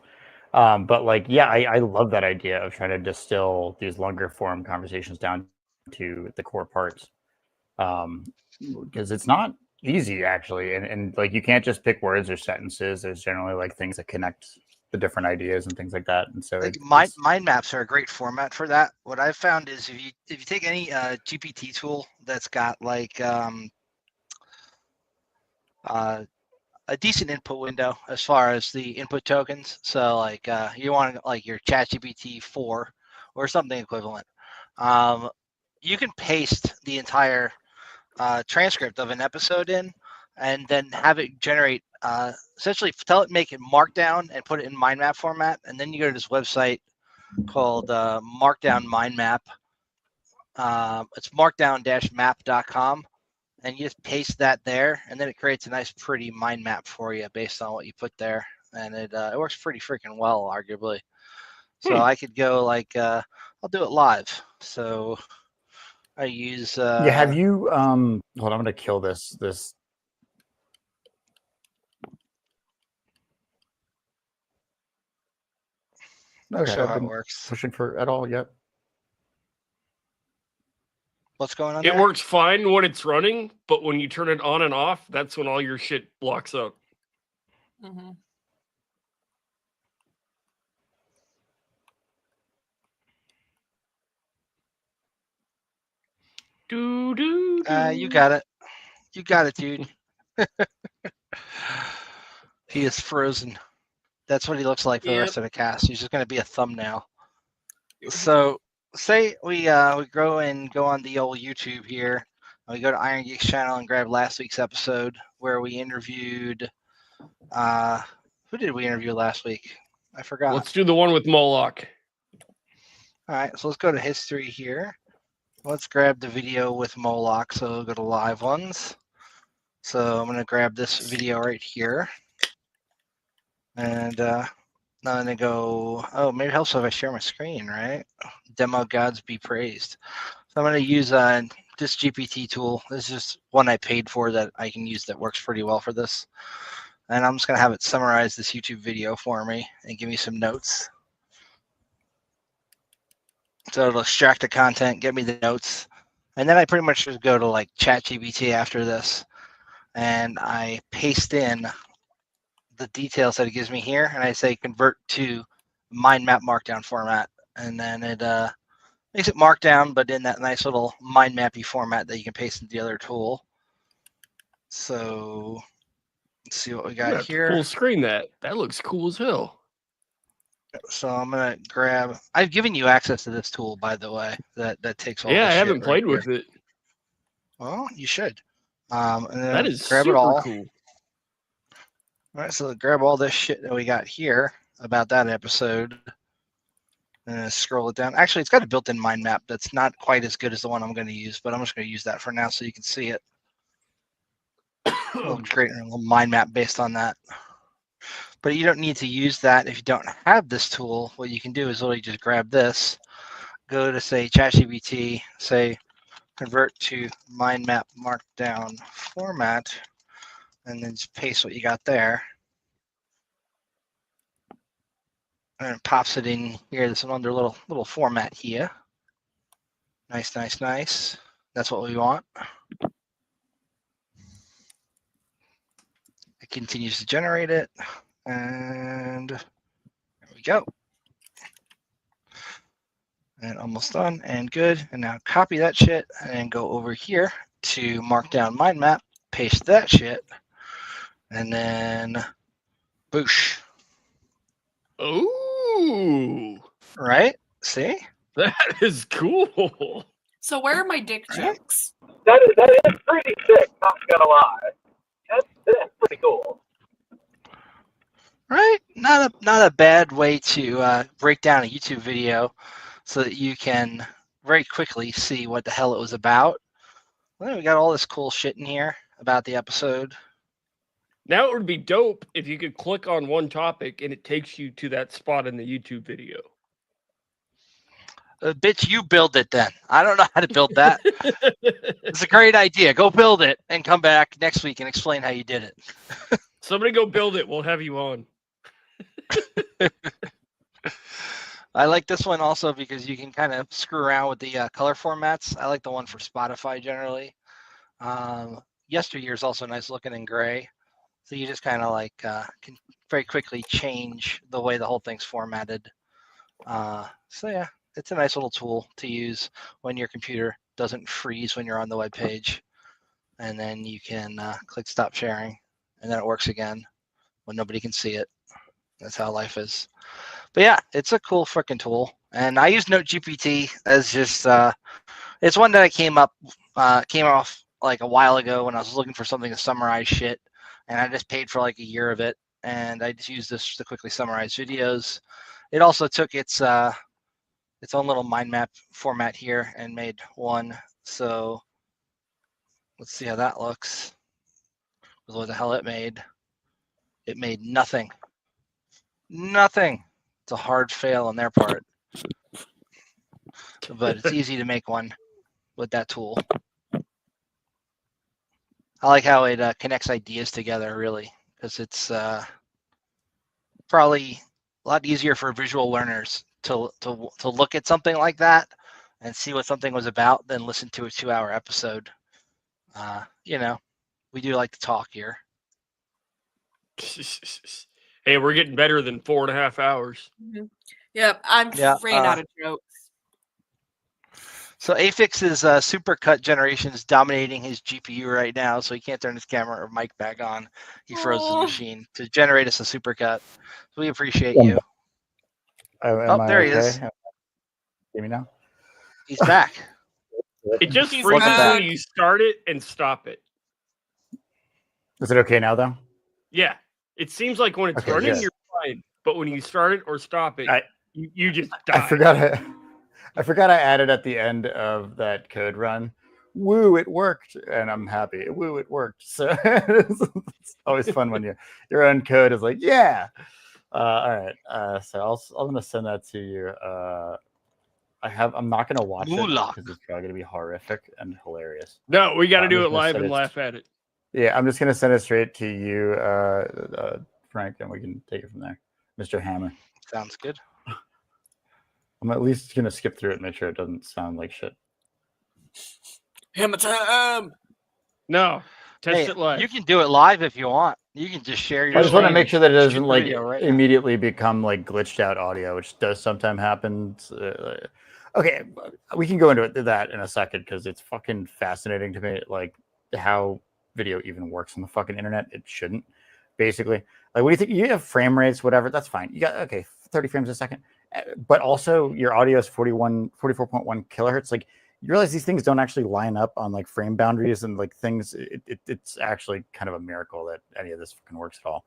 But like, yeah, I love that idea of trying to distill these longer form conversations down to the core parts. Because it's not easy actually. And like, you can't just pick words or sentences. There's generally like things that connect the different ideas and things like that. And so like mind maps are a great format for that. What I've found is if you take any GPT tool that's got like a decent input window as far as the input tokens. So like you want like your ChatGPT 4 or something equivalent. You can paste the entire transcript of an episode in and then have it generate, essentially tell it make it markdown and put it in mind map format. And then you go to this website called Markdown Mind Map. It's markdown-map.com. And you just paste that there, and then it creates a nice, pretty mind map for you based on what you put there, and it works pretty freaking well, arguably. So I could go like I'll do it live. So I use. Yeah, have you? Hold on, I'm gonna kill this. Not sure how it works. Pushing for at all yet? What's going on? It works fine when it's running, but when you turn it on and off, that's when all your shit blocks up. Mm-hmm. You got it. You got it, dude. He is frozen. That's what he looks like for the rest of the cast. He's just going to be a thumbnail. So, say we go and go on the old YouTube here. We go to Iron Geek's channel and grab last week's episode where we interviewed. Who did we interview last week? I forgot. Let's do the one with Moloch. All right, so let's go to history here. Let's grab the video with Moloch. So we'll go to live ones. So I'm going to grab this video right here. And now I'm going to go, oh, maybe it helps if I share my screen, right? Demo gods be praised. So I'm going to use this GPT tool. This is just one I paid for that I can use that works pretty well for this. And I'm just going to have it summarize this YouTube video for me and give me some notes. So it'll extract the content, get me the notes. And then I pretty much just go to like ChatGPT after this. And I paste in the details that it gives me here. And I say convert to mind map markdown format. And then it makes it markdown, but in that nice little mind mappy format that you can paste into the other tool. So let's see what we got here. Full screen that. That looks cool as hell. So I'm gonna grab. I've given you access to this tool, by the way. That takes all. Yeah, I haven't right played here. with it. Well, you should. And then That is grab super it all. cool. All right, so grab all this shit that we got here about that episode, and scroll it down. Actually, it's got a built-in mind map that's not quite as good as the one I'm going to use, but I'm just going to use that for now so you can see it. We'll create a little mind map based on that. But you don't need to use that if you don't have this tool. What you can do is literally just grab this, go to say ChatGPT, say convert to mind map markdown format, and then just paste what you got there. And it pops it in here. This under little format here. Nice, nice, nice. That's what we want. It continues to generate it. And there we go. And almost done and good. And now copy that shit and go over here to Markdown Mind Map, paste that shit, and then boosh. Ooh. Right? See? That is cool. So where are my dick jokes? That is pretty sick, not gonna lie. That's pretty cool. Right? Not a bad way to break down a YouTube video so that you can very quickly see what the hell it was about. Well, we got all this cool shit in here about the episode. Now it would be dope if you could click on one topic and it takes you to that spot in the YouTube video. Bitch, you build it then. I don't know how to build that. It's a great idea. Go build it and come back next week and explain how you did it. Somebody go build it. We'll have you on. I like this one also because you can kind of screw around with the color formats. I like the one for Spotify generally. Yesteryear is also nice looking in gray. So you just kind of like can very quickly change the way the whole thing's formatted. So yeah, it's a nice little tool to use when your computer doesn't freeze when you're on the web page. And then you can click stop sharing, and then it works again when nobody can see it. That's how life is. But yeah, it's a cool freaking tool. And I use NoteGPT as just it's one that I came off like a while ago when I was looking for something to summarize shit, and I just paid for like a year of it, and I just used this to quickly summarize videos. It also took its own little mind map format here and made one. So let's see how that looks with what the hell it made. It made nothing. Nothing. It's a hard fail on their part. But it's easy to make one with that tool. I like how it connects ideas together, really, because it's probably a lot easier for visual learners to look at something like that and see what something was about than listen to a 2-hour episode. You know, we do like to talk here. Hey, we're getting better than 4.5 hours. Mm-hmm. Yep, I'm ran out of jokes. So Afix's supercut generation is dominating his GPU right now, so he can't turn his camera or mic back on. He froze his machine to generate us a supercut. So we appreciate you. There he is. Hear me now? He's back. It just freezes when you start it and stop it. Is it okay now, though? Yeah. It seems like when it's running, you're fine. But when you start it or stop it, you just die. I forgot I added at the end of that code run, woo, it worked. And I'm happy. Woo, it worked. So it's always fun when your own code is like, yeah. All right. So I'm going to send that to you. I'm not going to watch it because it's probably going to be horrific and hilarious. No, we got to do it live and laugh at it. Yeah, I'm just going to send it straight to you, Frank, and we can take it from there. Mr. Hammer. Sounds good. I'm at least going to skip through it and make sure it doesn't sound like shit. Hammer time! No, test it live. You can do it live if you want. You can just share your I just want to make sure that it doesn't like right immediately become like glitched out audio, which does sometimes happen. Okay, we can go into that in a second because it's fucking fascinating to me, like how video even works on the fucking internet. It shouldn't, basically. Like, what do you think? You have frame rates, whatever, that's fine. You got 30 frames a second, but also your audio is 44.1 kilohertz. Like, you realize these things don't actually line up on like frame boundaries and like things. It's actually kind of a miracle that any of this fucking works at all.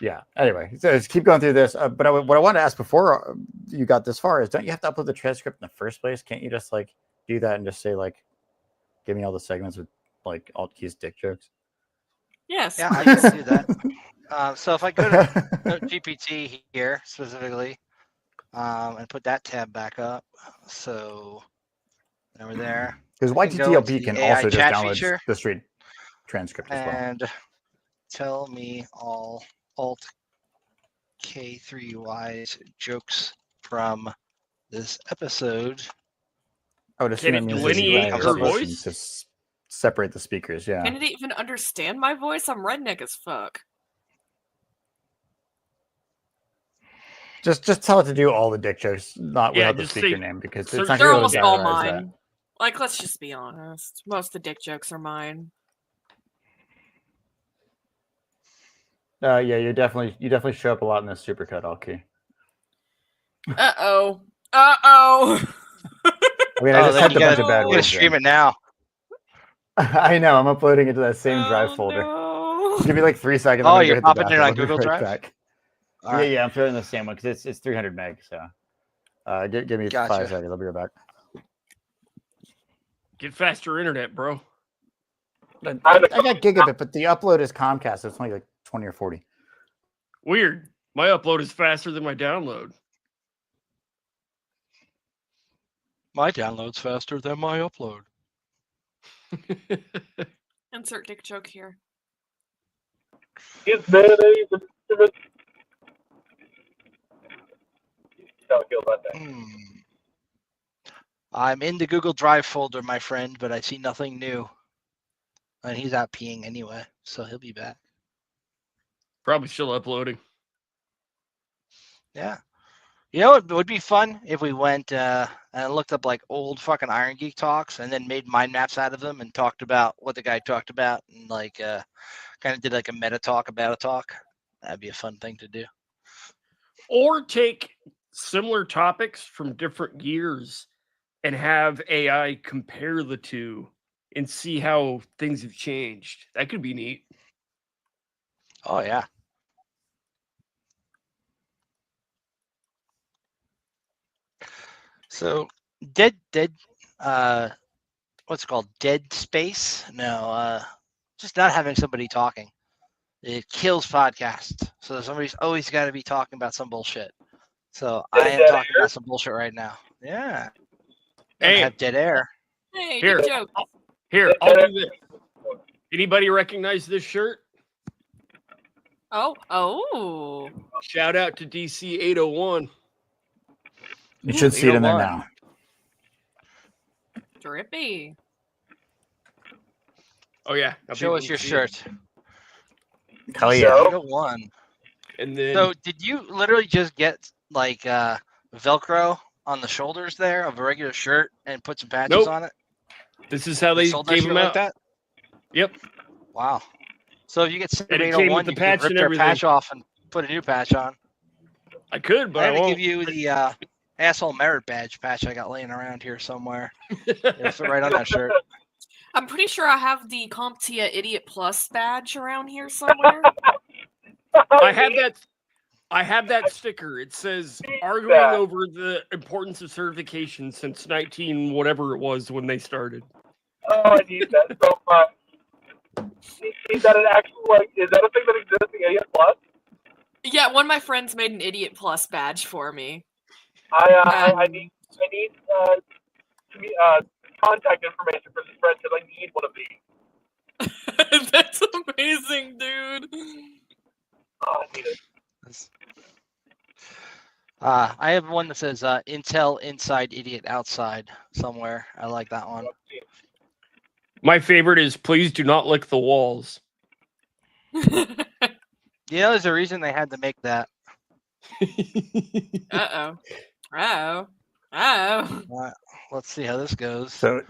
Yeah. Anyway, so let's keep going through this. But what I wanted to ask before you got this far is, don't you have to upload the transcript in the first place? Can't you just like do that and just say like, give me all the segments with like alt keys dick jokes? Yes. Yeah, I can do that. So if I go to GPT here specifically, and put that tab back up, so over there. Because YTTLP can also just download the straight transcript as well. And tell me all alt K3Y's jokes from this episode. I would assume it delineate her voice to separate the speakers. Yeah. Can it even understand my voice? I'm redneck as fuck. Just tell it to do all the dick jokes, not without the speaker name, because it's not they're going to almost all mine. Like, let's just be honest. Most of the dick jokes are mine. Yeah, you definitely show up a lot in this supercut, Alki. Uh-oh. I mean, I just had a bunch of bad words. You gotta stream it now. I know. I'm uploading it to that same drive folder. No. Give me like 3 seconds. Oh, you're popping it on Google Drive? Back. Yeah, I'm throwing the same one because it's 300 meg. So give me 5 seconds. I'll be right back. Get faster internet, bro. I got gigabit, but the upload is Comcast. So it's only like 20 or 40. Weird. My upload is faster than my download. My download's faster than my upload. Insert dick joke here. Is mayonnaise an instrument? Don't feel about that. I'm in the Google Drive folder, my friend, but I see nothing new. and he's out peeing anyway, so he'll be back. Probably still uploading. Yeah. You know, it would be fun if we went and looked up like old fucking Iron Geek talks and then made mind maps out of them and talked about what the guy talked about and like kind of did like a meta talk about a talk. That'd be a fun thing to do. Or take similar topics from different years and have AI compare the two and see how things have changed. That could be neat. Oh, yeah. So, what's it called? Dead space? No, just not having somebody talking. It kills podcasts. So somebody's always got to be talking about some bullshit. So I am talking about some bullshit right now. Yeah. Hey, have dead air. Hey, Here, good joke. I'll do this. Anybody recognize this shirt? Oh. Shout out to DC 801. You should see it in there now. Drippy. Oh yeah. Show us your shirt. Hell yeah. 801. And then So did you literally just get like Velcro on the shoulders there of a regular shirt and put some patches on it? This is how they sold that gave shit them like out. that? Yep. Wow. So if you get And it 801, came with the you patch can rip and their everything. patch off and put a new patch on. I could, but I I had to won't. give you the asshole merit badge patch I got laying around here somewhere. It'll fit right on that shirt. I'm pretty sure I have the CompTIA Idiot Plus badge around here somewhere. I have that sticker. It says arguing over the importance of certification since 19 whatever it was when they started. Oh, I need that so much. Is that an actual, like, is that a thing that exists in Idiot Plus? Yeah, one of my friends made an Idiot Plus badge for me. I need contact information for this friend because I need one of these. That's amazing, dude. Oh, I need it. I have one that says Intel inside, idiot outside somewhere. I like that one. My favorite is please do not lick the walls. Yeah, there's a reason they had to make that. Let's see how this goes. So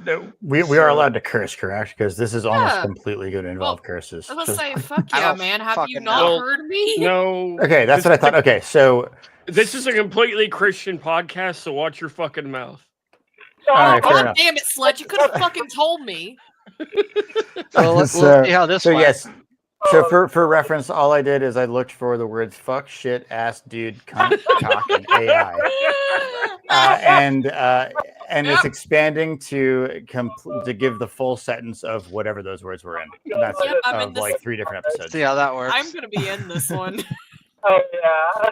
we are allowed to curse, correct? Because this is almost completely going to involve curses. I was going to say, fuck yeah, man. Have you not heard me? No. Okay, that's what I thought. Okay, so this is a completely Christian podcast, so watch your fucking mouth. all right, fair Oh, enough. damn it, Sledge. You could have fucking told me. So we'll see how this went. yes. So for reference, all I did is I looked for the words "fuck," "shit," "ass," "dude," "cunt," "cock," and AI, and it's expanding to give the full sentence of whatever those words were in. And that's of like 3 different episodes. See how that works. I'm going to be in this one. Oh, yeah.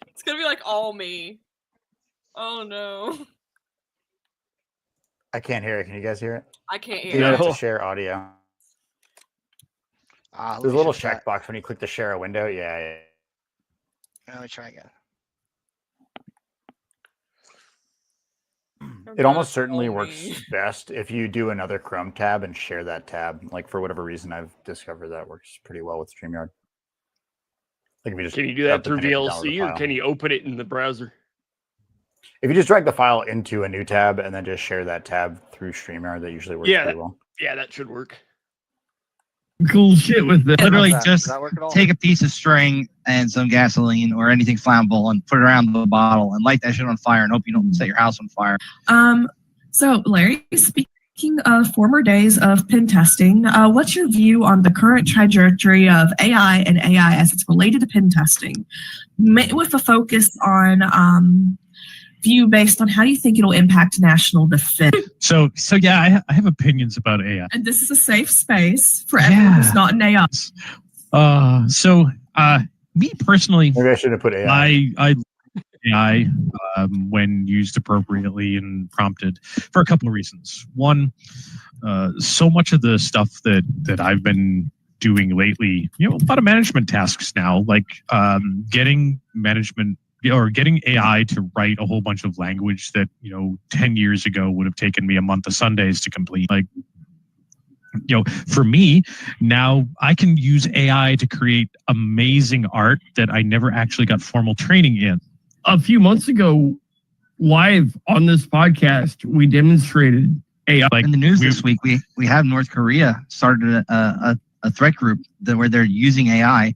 It's going to be like all me. Oh, no. I can't hear it. Can you guys hear it? I can't You hear don't it. have to share audio. There's a little checkbox when you click to share a window. Yeah. Let me try again. It almost certainly works best if you do another Chrome tab and share that tab. Like for whatever reason, I've discovered that works pretty well with StreamYard. Like if you just Can you do that through open it and download the VLC or file. can you open it in the browser? If you just drag the file into a new tab and then just share that tab through StreamYard, that usually works pretty well. Yeah, that should work. Cool shit with it. Literally Does just that work at all? take a piece of string and some gasoline or anything flammable and put it around the bottle and light that shit on fire and hope you don't set your house on fire. So, Larry, speaking of former days of pen testing, what's your view on the current trajectory of AI and AI as it's related to pen testing, with a focus on view based on how you think it'll impact national defense? So yeah, I have opinions about AI. And this is a safe space for everyone who's not an AI. Me personally, maybe I should have put AI. I AI when used appropriately and prompted for a couple of reasons. One, so much of the stuff that I've been doing lately, a lot of management tasks now, like getting AI to write a whole bunch of language that 10 years ago would have taken me a month of Sundays to complete. Like For me, now I can use AI to create amazing art that I never actually got formal training in. A few months ago, live on this podcast, we demonstrated AI. In the news this week, we have North Korea started a threat group where they're using AI.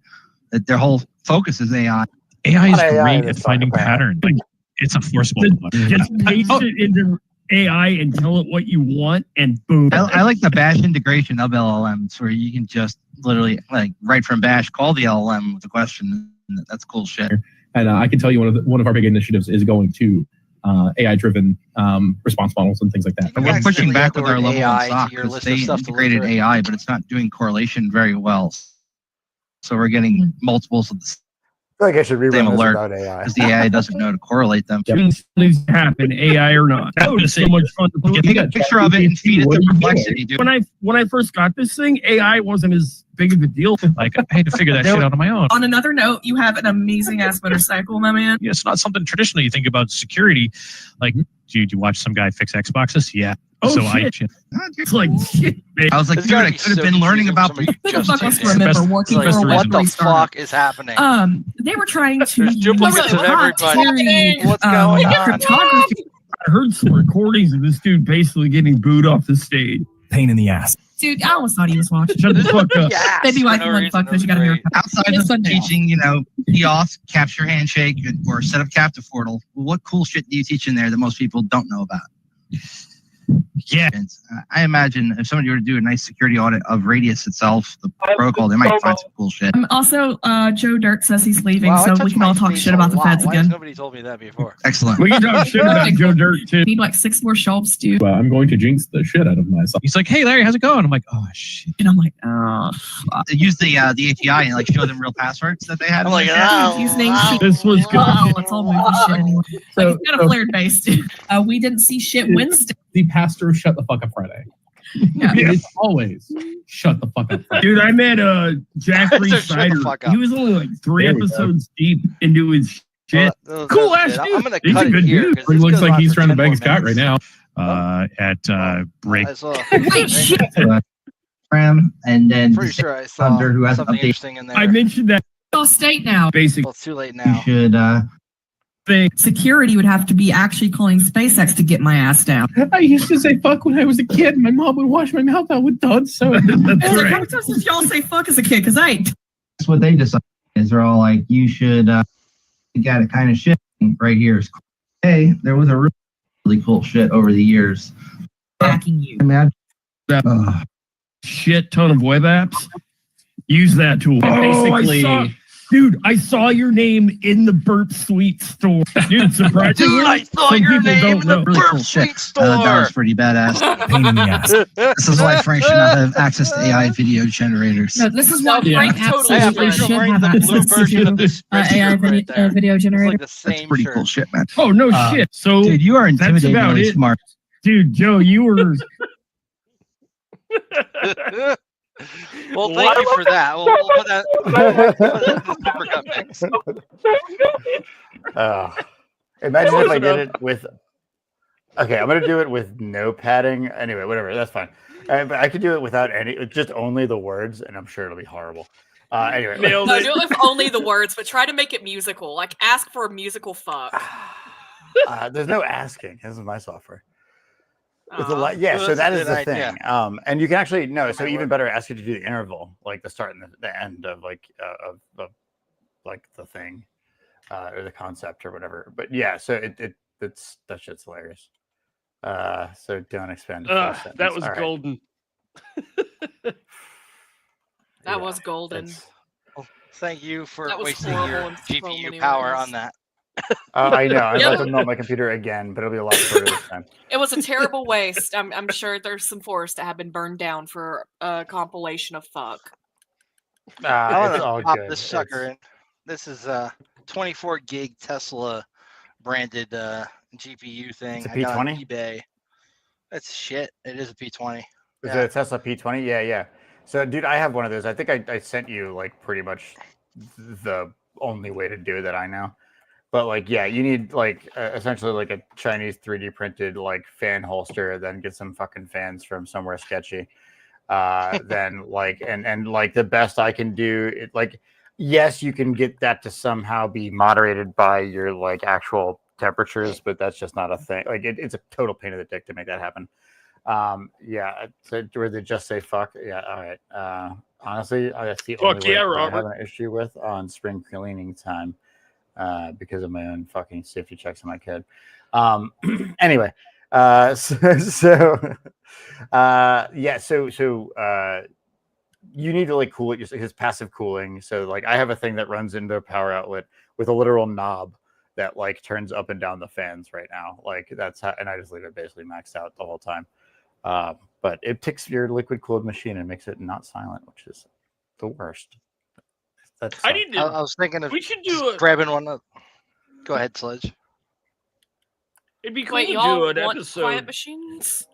That their whole focus is AI. AI is great at finding patterns. It's a forcible. Just paste it into AI and tell it what you want, and boom. I like the Bash integration of LLMs, where you can just literally, right from Bash, call the LLM with a question. That's cool shit. And I can tell you one of our big initiatives is going to AI-driven response models and things like that. We're pushing back with our level one SOC because they integrated AI, but it's not doing correlation very well. So we're getting multiples of the I feel like I should same rerun this alert without AI. because the AI doesn't know to correlate them. Things happen, AI or not. That was so much fun to put. Take a picture of it and feed it to Perplexity, dude. When I first got this thing, AI wasn't as big of a deal. I had to figure that shit out on my own. On another note, you have an amazing ass motorcycle, my man. Yeah, it's not something traditionally you think about security. Like, do you watch some guy fix Xboxes? Yeah. Oh, shit. It's like shit, man. I was like, dude, I could have been learning about Who the fuck wants to remember working for a what the Web3 startup? fuck is happening? They were trying to use duplicates of everybody. What's going on? cryptography. I heard some recordings of this dude basically getting booed off the stage. Pain in the ass. Dude, I almost thought he was watching. Shut the fuck up. Maybe why you want fuck because you got a haircut. outside of teaching, EOS, capture handshake, or set up captive portal. What cool shit do you teach in there that most people don't know about? Yeah, I imagine if somebody were to do a nice security audit of Radius itself, the protocol, they might find some cool shit. Also, Joe Dirt says he's leaving, Wow, I so we touched can all my talk face shit a about the lot. feds Why again. has nobody told me that before? Excellent. We can talk shit about Joe Dirt too. Need like 6 more shelves, dude. I'm going to jinx the shit out of myself. He's like, hey, Larry, how's it going? I'm like, oh, shit. And I'm like, oh, fuck. They use the API and show them real passwords that they had. I'm like, Username This was good. Oh, it's all movie shit anyway. Like, it's got a flared base, dude. We didn't see shit Wednesday. The pastor of Shut the Fuck Up Friday. Yeah. It's always shut the fuck up Friday. Dude, I met Jack Shut the Reed-Snyder. fuck up. He was only like 3 There we go. episodes deep into his shit. Cool ass I'm dude. gonna He's cut a it good here. dude. 'cause He this looks goes like on he's for trying to 10 bang more his cock right minutes. now. At break. I saw. Wait, shit. And then Pretty sure I saw Hunter, who has something updated. interesting in there. I mentioned that All state now. basic Well, it's too late You now. should thing. Security would have to be actually calling SpaceX to get my ass down. I used to say fuck when I was a kid. My mom would wash my mouth out with Dawn soda. I was like, how right. many times did y'all say fuck as a kid? Because I ain't. that's what they decide. Is they're all like, you should got it kind of shit right here. Is cool. Hey, there was a really cool shit over the years. Hacking you. Imagine Shit ton of web apps. Use that tool. Basically- Dude, I saw your name in the Burp Suite store. Dude, surprisingly, Dude, I saw some your people name don't in the know. really Burp cool shit. Suite store. That was pretty badass. Pain in the ass. This is why Frank should not have access to AI video generators. No, this is why Yeah. Frank Totally. absolutely Frank, should I'm wearing have the blue access version to of this AI right there. video It's generator. like the That's same pretty shirt. cool shit, man. Oh, no shit. So, Dude, you are that's intimidatingly about it. smart. Dude, Joe, you were... Well, thank you for that. We'll put that in the Super Cup mix. Imagine if I did it with. Okay, I'm gonna do it with no padding. Anyway, whatever. That's fine. But I could do it without any, just only the words, and I'm sure it'll be horrible. Anyway, No, do it with only the words, but try to make it musical. Like, ask for a musical fuck. there's no asking. This is my software. With Aw. yeah, Well, so that's that a is good the thing. idea. And you can actually so might even work. better ask you to do the interval, like the start and the end of like the thing, or the concept or whatever. But yeah, so it's that shit's hilarious. So don't expand. that was golden. That was golden. Well, thank you for That was wasting horrible your in so GPU many power ways. on that. I know. I'm Yep. about to melt my computer again, but it'll be a lot shorter this time. It was a terrible waste. I'm sure there's some forests that have been burned down for a compilation of fuck. I want It's to all pop good. this sucker in. This is a 24 gig Tesla branded GPU thing. It's a I got on P20? eBay. That's shit. It is a P20. Is Yeah. it a Tesla P20? Yeah. So, dude, I have one of those. I think I sent you like pretty much the only way to do that I know. But like, yeah, you need like essentially like a Chinese 3D printed like fan holster, then get some fucking fans from somewhere sketchy, then like and like the best I can do, like yes, you can get that to somehow be moderated by your like actual temperatures, but that's just not a thing. Like it's a total pain in the dick to make that happen. Yeah, so where they just say fuck. Yeah, all right. Honestly, that's the only way I have an issue with on spring cleaning time, because of my own fucking safety checks on my kid. Anyway, so you need to like cool it. His passive cooling. So like I have a thing that runs into a power outlet with a literal knob that like turns up and down the fans right now. Like that's how, and I just leave it basically maxed out the whole time. But it takes your liquid cooled machine and makes it not silent, which is the worst. I was thinking of grabbing one up. Go ahead, Sledge. It'd be cool Wait, to y'all do an want episode quiet machines?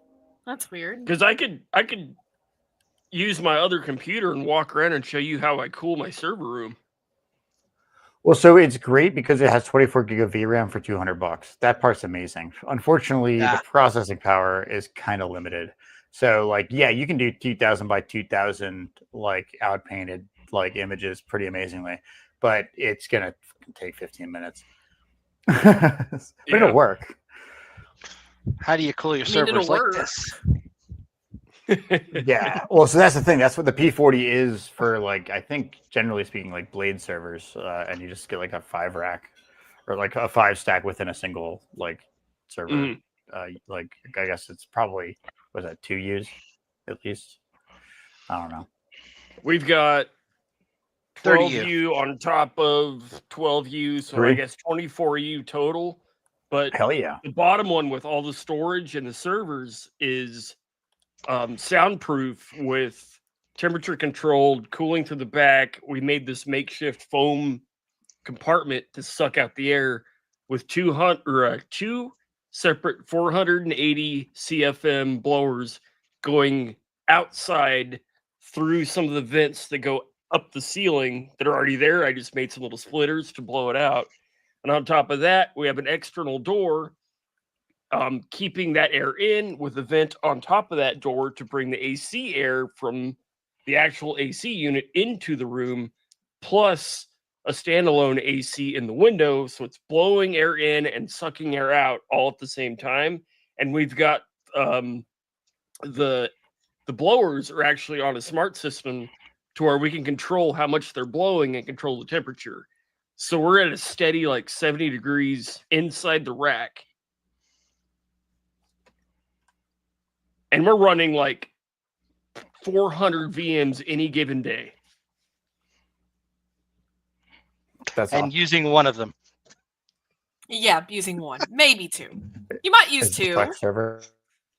That's weird. because I could use my other computer and walk around and show you how I cool my server room. Well, so it's great because it has 24 gig of VRAM for $200. That part's amazing. Unfortunately, the processing power is kind of limited. So, like, yeah, you can do 2000 by 2000 like outpainted like images pretty amazingly, but it's gonna take 15 minutes. But it'll work. How do you cool your servers like this? Yeah, well, so that's the thing. That's what the P40 is for. Like, I think generally speaking, like Blade servers, and you just get like a 5 rack or like a 5 stack within a single like server. Like, I guess it's probably was that 2 U's at least. I don't know. We've got 12U on top of 12U, so I guess 24U total. But hell yeah, the bottom one with all the storage and the servers is soundproof with temperature controlled cooling to the back. We made this makeshift foam compartment to suck out the air with two separate 480 CFM blowers going outside through some of the vents that go up the ceiling that are already there. I just made some little splitters to blow it out. And on top of that, we have an external door keeping that air in with a vent on top of that door to bring the AC air from the actual AC unit into the room, plus a standalone AC in the window. So it's blowing air in and sucking air out all at the same time. And we've got the blowers are actually on a smart system to where we can control how much they're blowing and control the temperature. So we're at a steady like 70 degrees inside the rack. And we're running like 400 VMs any given day. That's and using one of them. Yeah, using one, maybe two. You might use two.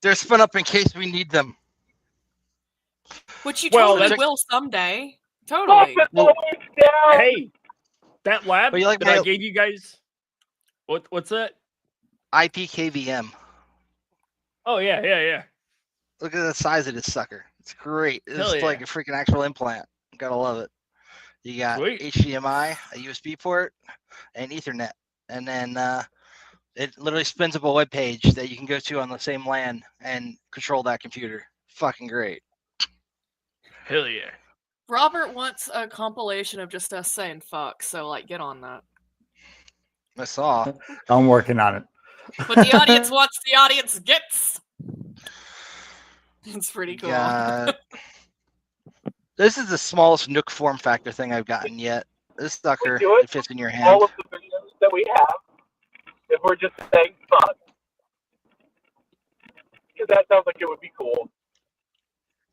They're spun up in case we need them. Which you totally will someday. Totally. Hey, that lab that I gave you guys. What's that? IPKVM. Oh yeah. Look at the size of this sucker. It's great. It's like a freaking actual implant. Gotta love it. You got HDMI, a USB port, and Ethernet. And then it literally spins up a web page that you can go to on the same LAN and control that computer. Fucking great. Hell yeah. Robert wants a compilation of just us saying fuck, so like get on that. I saw. I'm working on it. But the audience wants, the audience gets. It's pretty cool. This is the smallest Nook form factor thing I've gotten yet. This sucker fits in your hand. All of the videos that we have, if we're just saying fuck, because that sounds like it would be cool.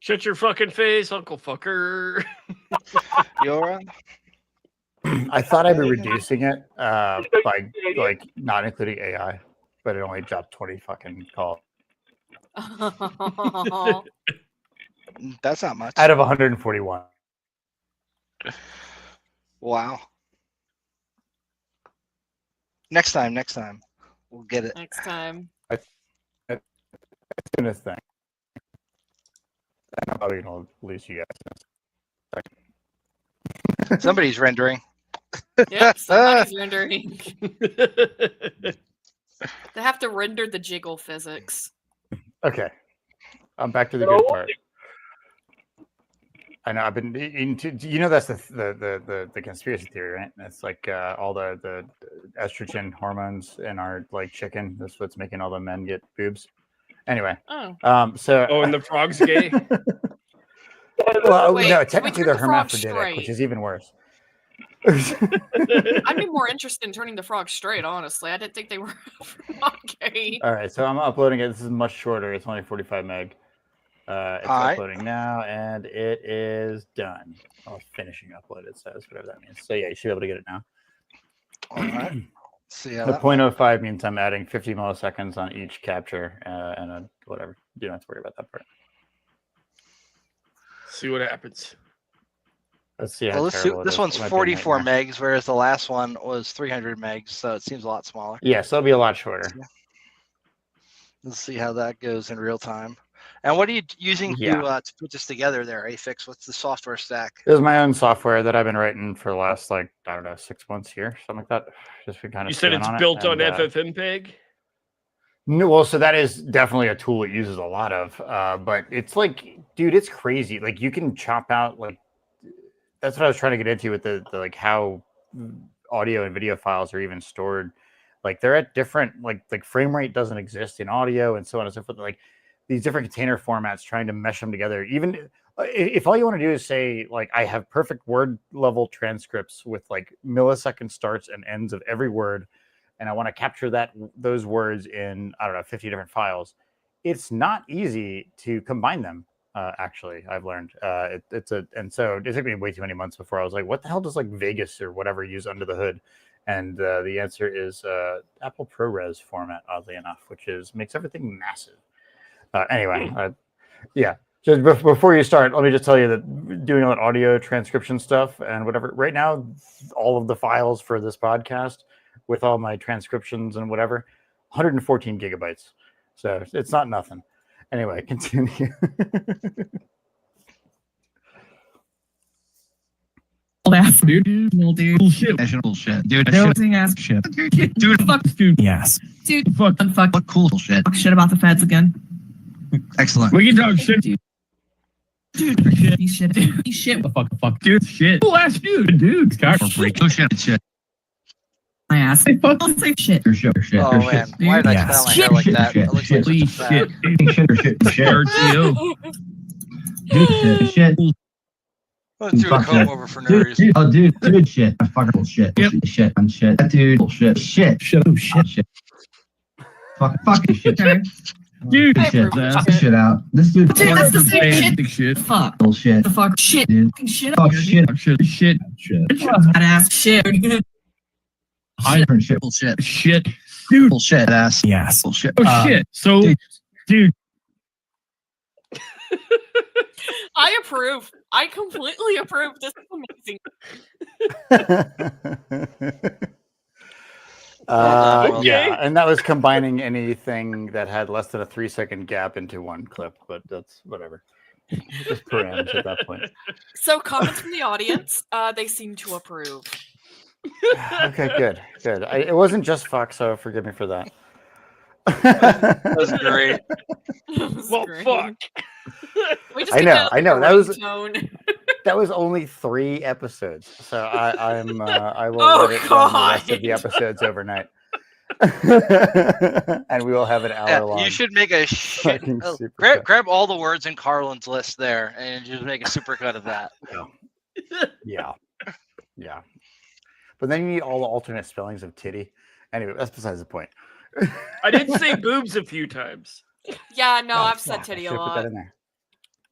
Shut your fucking face, Uncle Fucker. You're I thought I'd be reducing it by like not including AI, but it only dropped 20 fucking calls. That's not much. Out of 141. Wow. Next time. We'll get it. Next time. It's in this thing. I'm probably going to lose you guys. Somebody's rendering. Yep, somebody's rendering. They have to render the jiggle physics. Okay. I'm back to the good part. I know. I've been you know that's the conspiracy theory, right? It's like all the estrogen hormones in our like chicken. That's what's making all the men get boobs. Anyway. Oh. And the frog's gay. Well, Wait, no, can we technically turn they're the frog hermaphroditic, straight? which is even worse. I'd be more interested in turning the frog straight, honestly. I didn't think they were gay. All right, so I'm uploading it. This is much shorter. It's only 45 meg. It's uploading now, and it is done. Oh, finishing upload, it says, whatever that means. So yeah, you should be able to get it now. All right. See how The that 0.05 means I'm adding 50 milliseconds on each capture and whatever. You don't have to worry about that part. See what happens. Let's see. Well, this one's 44 megs, whereas the last one was 300 megs, so it seems a lot smaller. Yeah, so it'll be a lot shorter. Let's see how that goes in real time. And what are you using to put this together there, Afix? What's the software stack? This is my own software that I've been writing for the last, like, I don't know, 6 months here, something like that. Just been kind of. You said it's built on FFmpeg? No, well, so that is definitely a tool it uses a lot of, but it's like, dude, it's crazy. Like, you can chop out, like, that's what I was trying to get into with the like how audio and video files are even stored. Like, they're at different, like frame rate doesn't exist in audio and so on and so forth. Like, these different container formats, trying to mesh them together. Even if all you want to do is say, like, I have perfect word level transcripts with like millisecond starts and ends of every word, and I want to capture those words in, I don't know, 50 different files. It's not easy to combine them. Actually, I've learned and so it took me way too many months before I was like, what the hell does like Vegas or whatever use under the hood? And the answer is Apple ProRes format, oddly enough, which makes everything massive. Anyway, yeah. Just before you start, let me just tell you that doing all that audio transcription stuff and whatever, right now, all of the files for this podcast with all my transcriptions and whatever, 114 gigabytes. So it's not nothing. Anyway, continue. Old ass dude. Bullshit. Bullshit. Dude, Ass shit. Dude, fuck, dude. Yes. Dude, fuck. What cool shit. Talk shit about the feds again. Excellent. We can talk shit. Dude, shit. He's shit. He's shit. Fuck. Dude, shit. Cool ass dude. Cock. Shit. My ass. I'll say shit. Your shit. Oh, man. Why did I spell my hair like that? It looks like Please, shit. Shit. Let's do a comb over for no reason. Oh, dude, shit. I fucking bullshit. Yep. Shit. I'm shit. That dude, bullshit. Shit. Oh, shit. Fucking shit. Dude, shit. Fuck shit out. This dude. Dude, that's the same shit. Fuck. Bullshit. The fuck shit. Dude. Fucking shit. Fuck shit. Shit. Badass shit. Different shit. Bullshit. Shit. Dude. Bullshit. Ass. Yes. Bullshit. Oh, shit. So, dude. I approve. I completely approve. This is amazing. Yeah, and that was combining anything that had less than a 3-second gap into one clip, but that's whatever. Just params at that point. So, comments from the audience, they seem to approve. Okay, good. It wasn't just fuck, so forgive me for that. That was great. Well, fuck. We just I know. That was ringtone. only 3 episodes, so I will Oh, let it run the rest of the episodes overnight, and we will have an hour long. You should make a shit. Grab all the words in Carlin's list there, and just make a supercut of that. Yeah. But then you need all the alternate spellings of titty. Anyway, that's besides the point. I did say boobs a few times. Yeah, no, I've said titty a Put lot. that in there.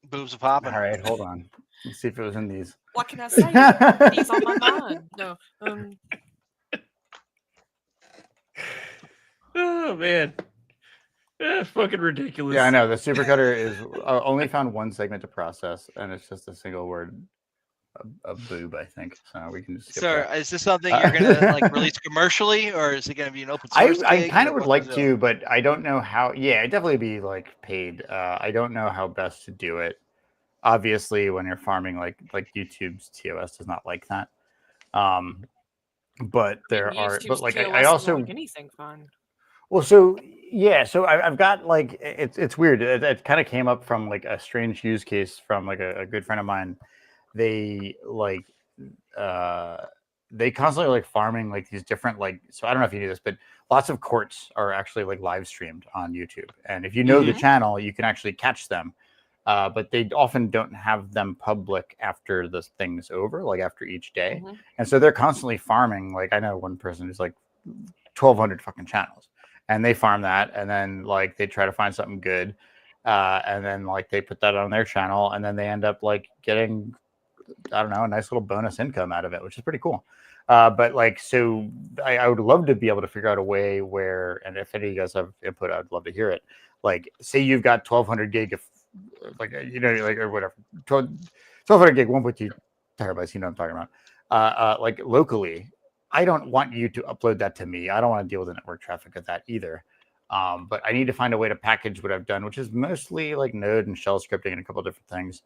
Boobs are popping. All right, hold on. Let's see if it was in these. What can I say? These on my mind. No. Oh man, fucking ridiculous. Yeah, I know. The supercutter is only found one segment to process, and it's just a single word, a boob, I think. So we can just skip that. Is this something you're gonna like release commercially, or is it gonna be an open source? I kind of would like to, but I don't know how. Yeah, it'd definitely be like paid. I don't know how best to do it. Obviously, when you're farming, like YouTube's TOS does not like that. But there are, but like I also like anything fun. Well, so yeah, so I've got like it's weird. It kind of came up from like a strange use case from like a good friend of mine. they they constantly like farming like these different like, so I don't know if you knew this, but lots of courts are actually like live streamed on YouTube. And if you know the channel, you can actually catch them. But they often don't have them public after the thing's over, like after each day. And so they're constantly farming. Like I know one person who's like 1,200 fucking channels, and they farm that, and then like they try to find something good, and then like they put that on their channel, and then they end up like getting, I don't know, a nice little bonus income out of it, which is pretty cool. But like, so I would love to be able to figure out a way where, and if any of you guys have input, I'd love to hear it. Like, say you've got 1,200 gig of, like, you know, like, or whatever, 1,200 gig, 1.2 terabytes, you know what I'm talking about. Like locally, I don't want you to upload that to me. I don't want to deal with the network traffic of that either. But I need to find a way to package what I've done, which is mostly like Node and shell scripting and a couple of different things.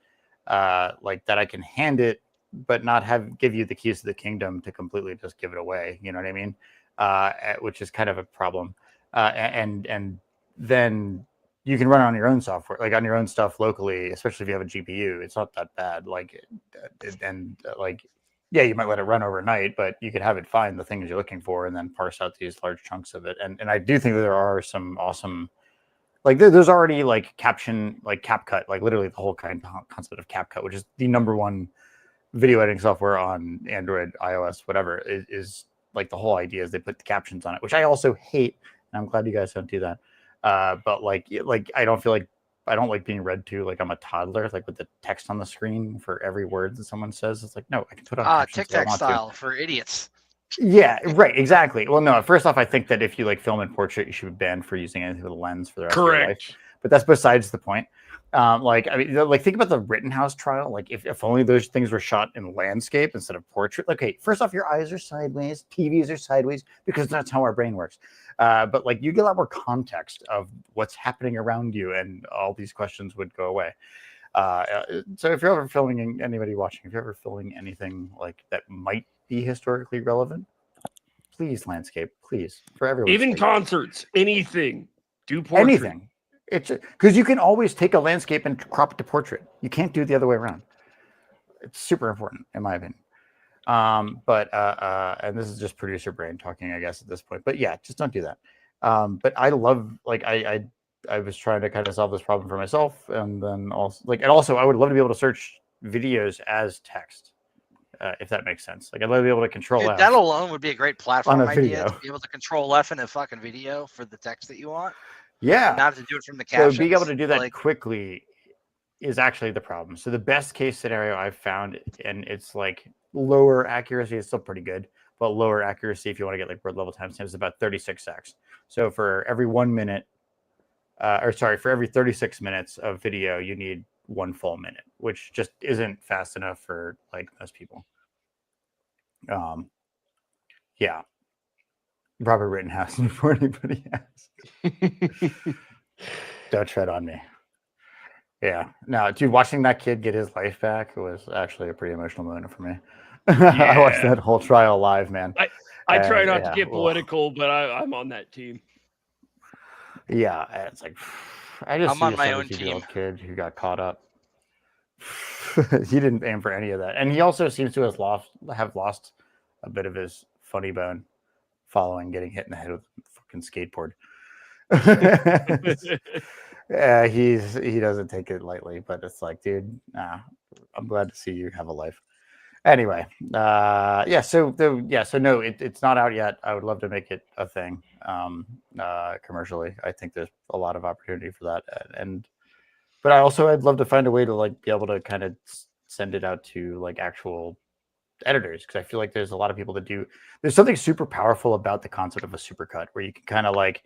Like that I can hand it, but not give you the keys to the kingdom to completely just give it away. You know what I mean? Which is kind of a problem. And then you can run on your own software, like on your own stuff locally, especially if you have a GPU. It's not that bad. Like, like, yeah, you might let it run overnight, but you could have it find the things you're looking for and then parse out these large chunks of it. And I do think that there are some awesome, like there's already like CapCut, like literally the whole concept of CapCut, which is the #1 video editing software on Android, iOS, whatever, is like the whole idea is they put the captions on it, which I also hate. And I'm glad you guys don't do that. But like I don't feel like, I don't like being read to like I'm a toddler, like with the text on the screen for every word that someone says. It's like, no, I can put on TikTok style for idiots. Yeah, right, exactly. Well, no, first off, I think that if you like film in portrait, you should be banned for using anything with a lens for the rest of your life. But that's besides the point. Like, I mean, like think about the Rittenhouse trial. Like if only those things were shot in landscape instead of portrait. Like, okay, first off, your eyes are sideways, TVs are sideways, because that's how our brain works. But like you get a lot more context of what's happening around you, and all these questions would go away. So if you're ever filming, anybody watching, if you're ever filming anything like that might be historically relevant, please landscape, please, for everyone. Even concerts, anything, do portrait. Anything. It's because you can always take a landscape and crop it to portrait. You can't do it the other way around. It's super important, in my opinion. And this is just producer brain talking, I guess, at this point. But yeah, just don't do that. But I love, like, I was trying to kind of solve this problem for myself, and then also, like, and also I would love to be able to search videos as text, if that makes sense. Like, I'd love to be able to control F. That alone would be a great platform on a idea, video. to be able to control F in a fucking video for the text that you want. Yeah, and not to do it from the captions. So being able to do that quickly is actually the problem. So the best case scenario I've found, and it's like lower accuracy, is still pretty good, but lower accuracy if you want to get like word level timestamps is about 36 seconds. So for every 1 minute, for every 36 minutes of video, you need 1 full minute, which just isn't fast enough for like most people. Yeah. Robert Rittenhouse before anybody asks. Don't tread on me. Yeah. No, dude, watching that kid get his life back was actually a pretty emotional moment for me. I watched that whole trial live, man. I try not to get political, but I'm on that team. Yeah, it's like I'm on my own team. Kid who got caught up. He didn't aim for any of that, and he also seems to have lost a bit of his funny bone following getting hit in the head with a fucking skateboard. Yeah, he doesn't take it lightly, but it's like, dude, I'm glad to see you have a life. Anyway, so no, it's not out yet. I would love to make it a thing commercially. I think there's a lot of opportunity for that, but I'd love to find a way to like be able to kind of send it out to like actual editors, because I feel like there's a lot of people that do. There's something super powerful about the concept of a supercut, where you can kind of like,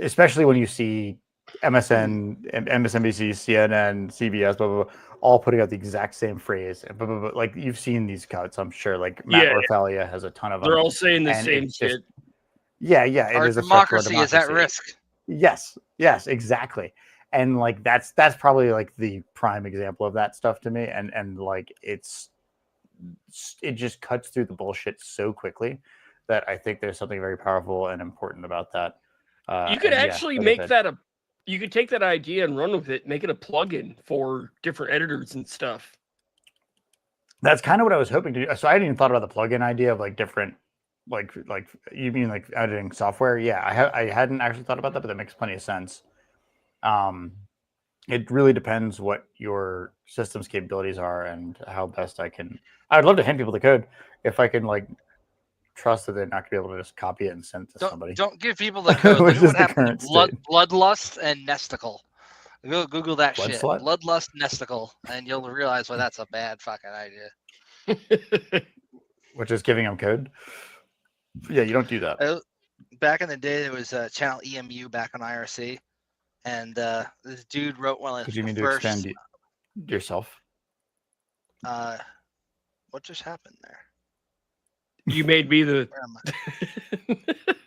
especially when you see MSN, MSNBC, CNN, CBS, blah, blah, blah, all putting out the exact same phrase. Blah, blah, blah. Like, you've seen these cuts, I'm sure. Like Matt Orfalia has a ton of them. They're all saying the same shit. Yeah. Our democracy is at risk. Yes, exactly. And like that's probably like the prime example of that stuff to me. And like it just cuts through the bullshit so quickly that I think there's something very powerful and important about that. You could actually make that You could take that idea and run with it, make it a plugin for different editors and stuff. That's kind of what I was hoping to do. So I hadn't even thought about the plugin idea of like different, like you mean like editing software? Yeah, I hadn't actually thought about that, but that makes plenty of sense. It really depends what your system's capabilities are and how best I can. I would love to hand people the code if I can like trust that they're not gonna be able to just copy it and send it to somebody. Don't give people the code. Which Look is what the happened current to state. Bloodlust and Nesticle. Google that Blood shit. slut? Bloodlust Nesticle, and you'll realize why that's a bad fucking idea. Which is giving them code. Yeah, you don't do that. Back in the day, there was a channel EMU back on IRC, and this dude wrote one of the Did you mean first. to extend yourself? What just happened there? You made me the.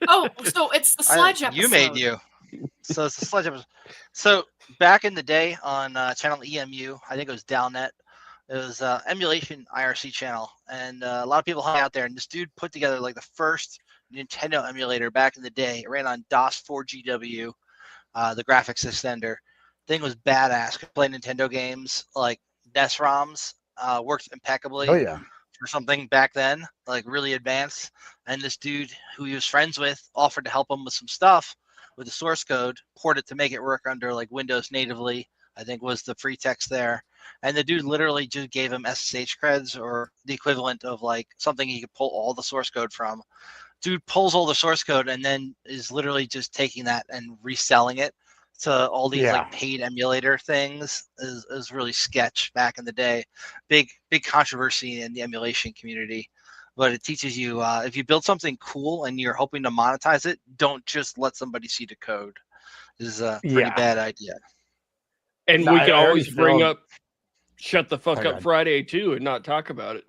Oh, so it's the Sledge episode. You made you. So it's the Sledge episode. So back in the day on channel EMU, I think it was Dalnet. It was emulation IRC channel, and a lot of people hung out there. And this dude put together like the first Nintendo emulator back in the day. It ran on DOS 4GW, the graphics extender. Thing was badass. Could play Nintendo games like NES ROMs. Worked impeccably. Oh yeah. For something back then, like really advanced. And this dude who he was friends with offered to help him with some stuff with the source code, port it to make it work under like Windows natively, I think was the free text there. And the dude literally just gave him SSH creds or the equivalent of like something he could pull all the source code from. Dude pulls all the source code and then is literally just taking that and reselling it to all these like paid emulator things is really sketch back in the day. Big controversy in the emulation community. But it teaches you if you build something cool and you're hoping to monetize it, don't just let somebody see the code. This is a pretty bad idea. And we can always bring up Shut the Fuck Up Friday too and not talk about it.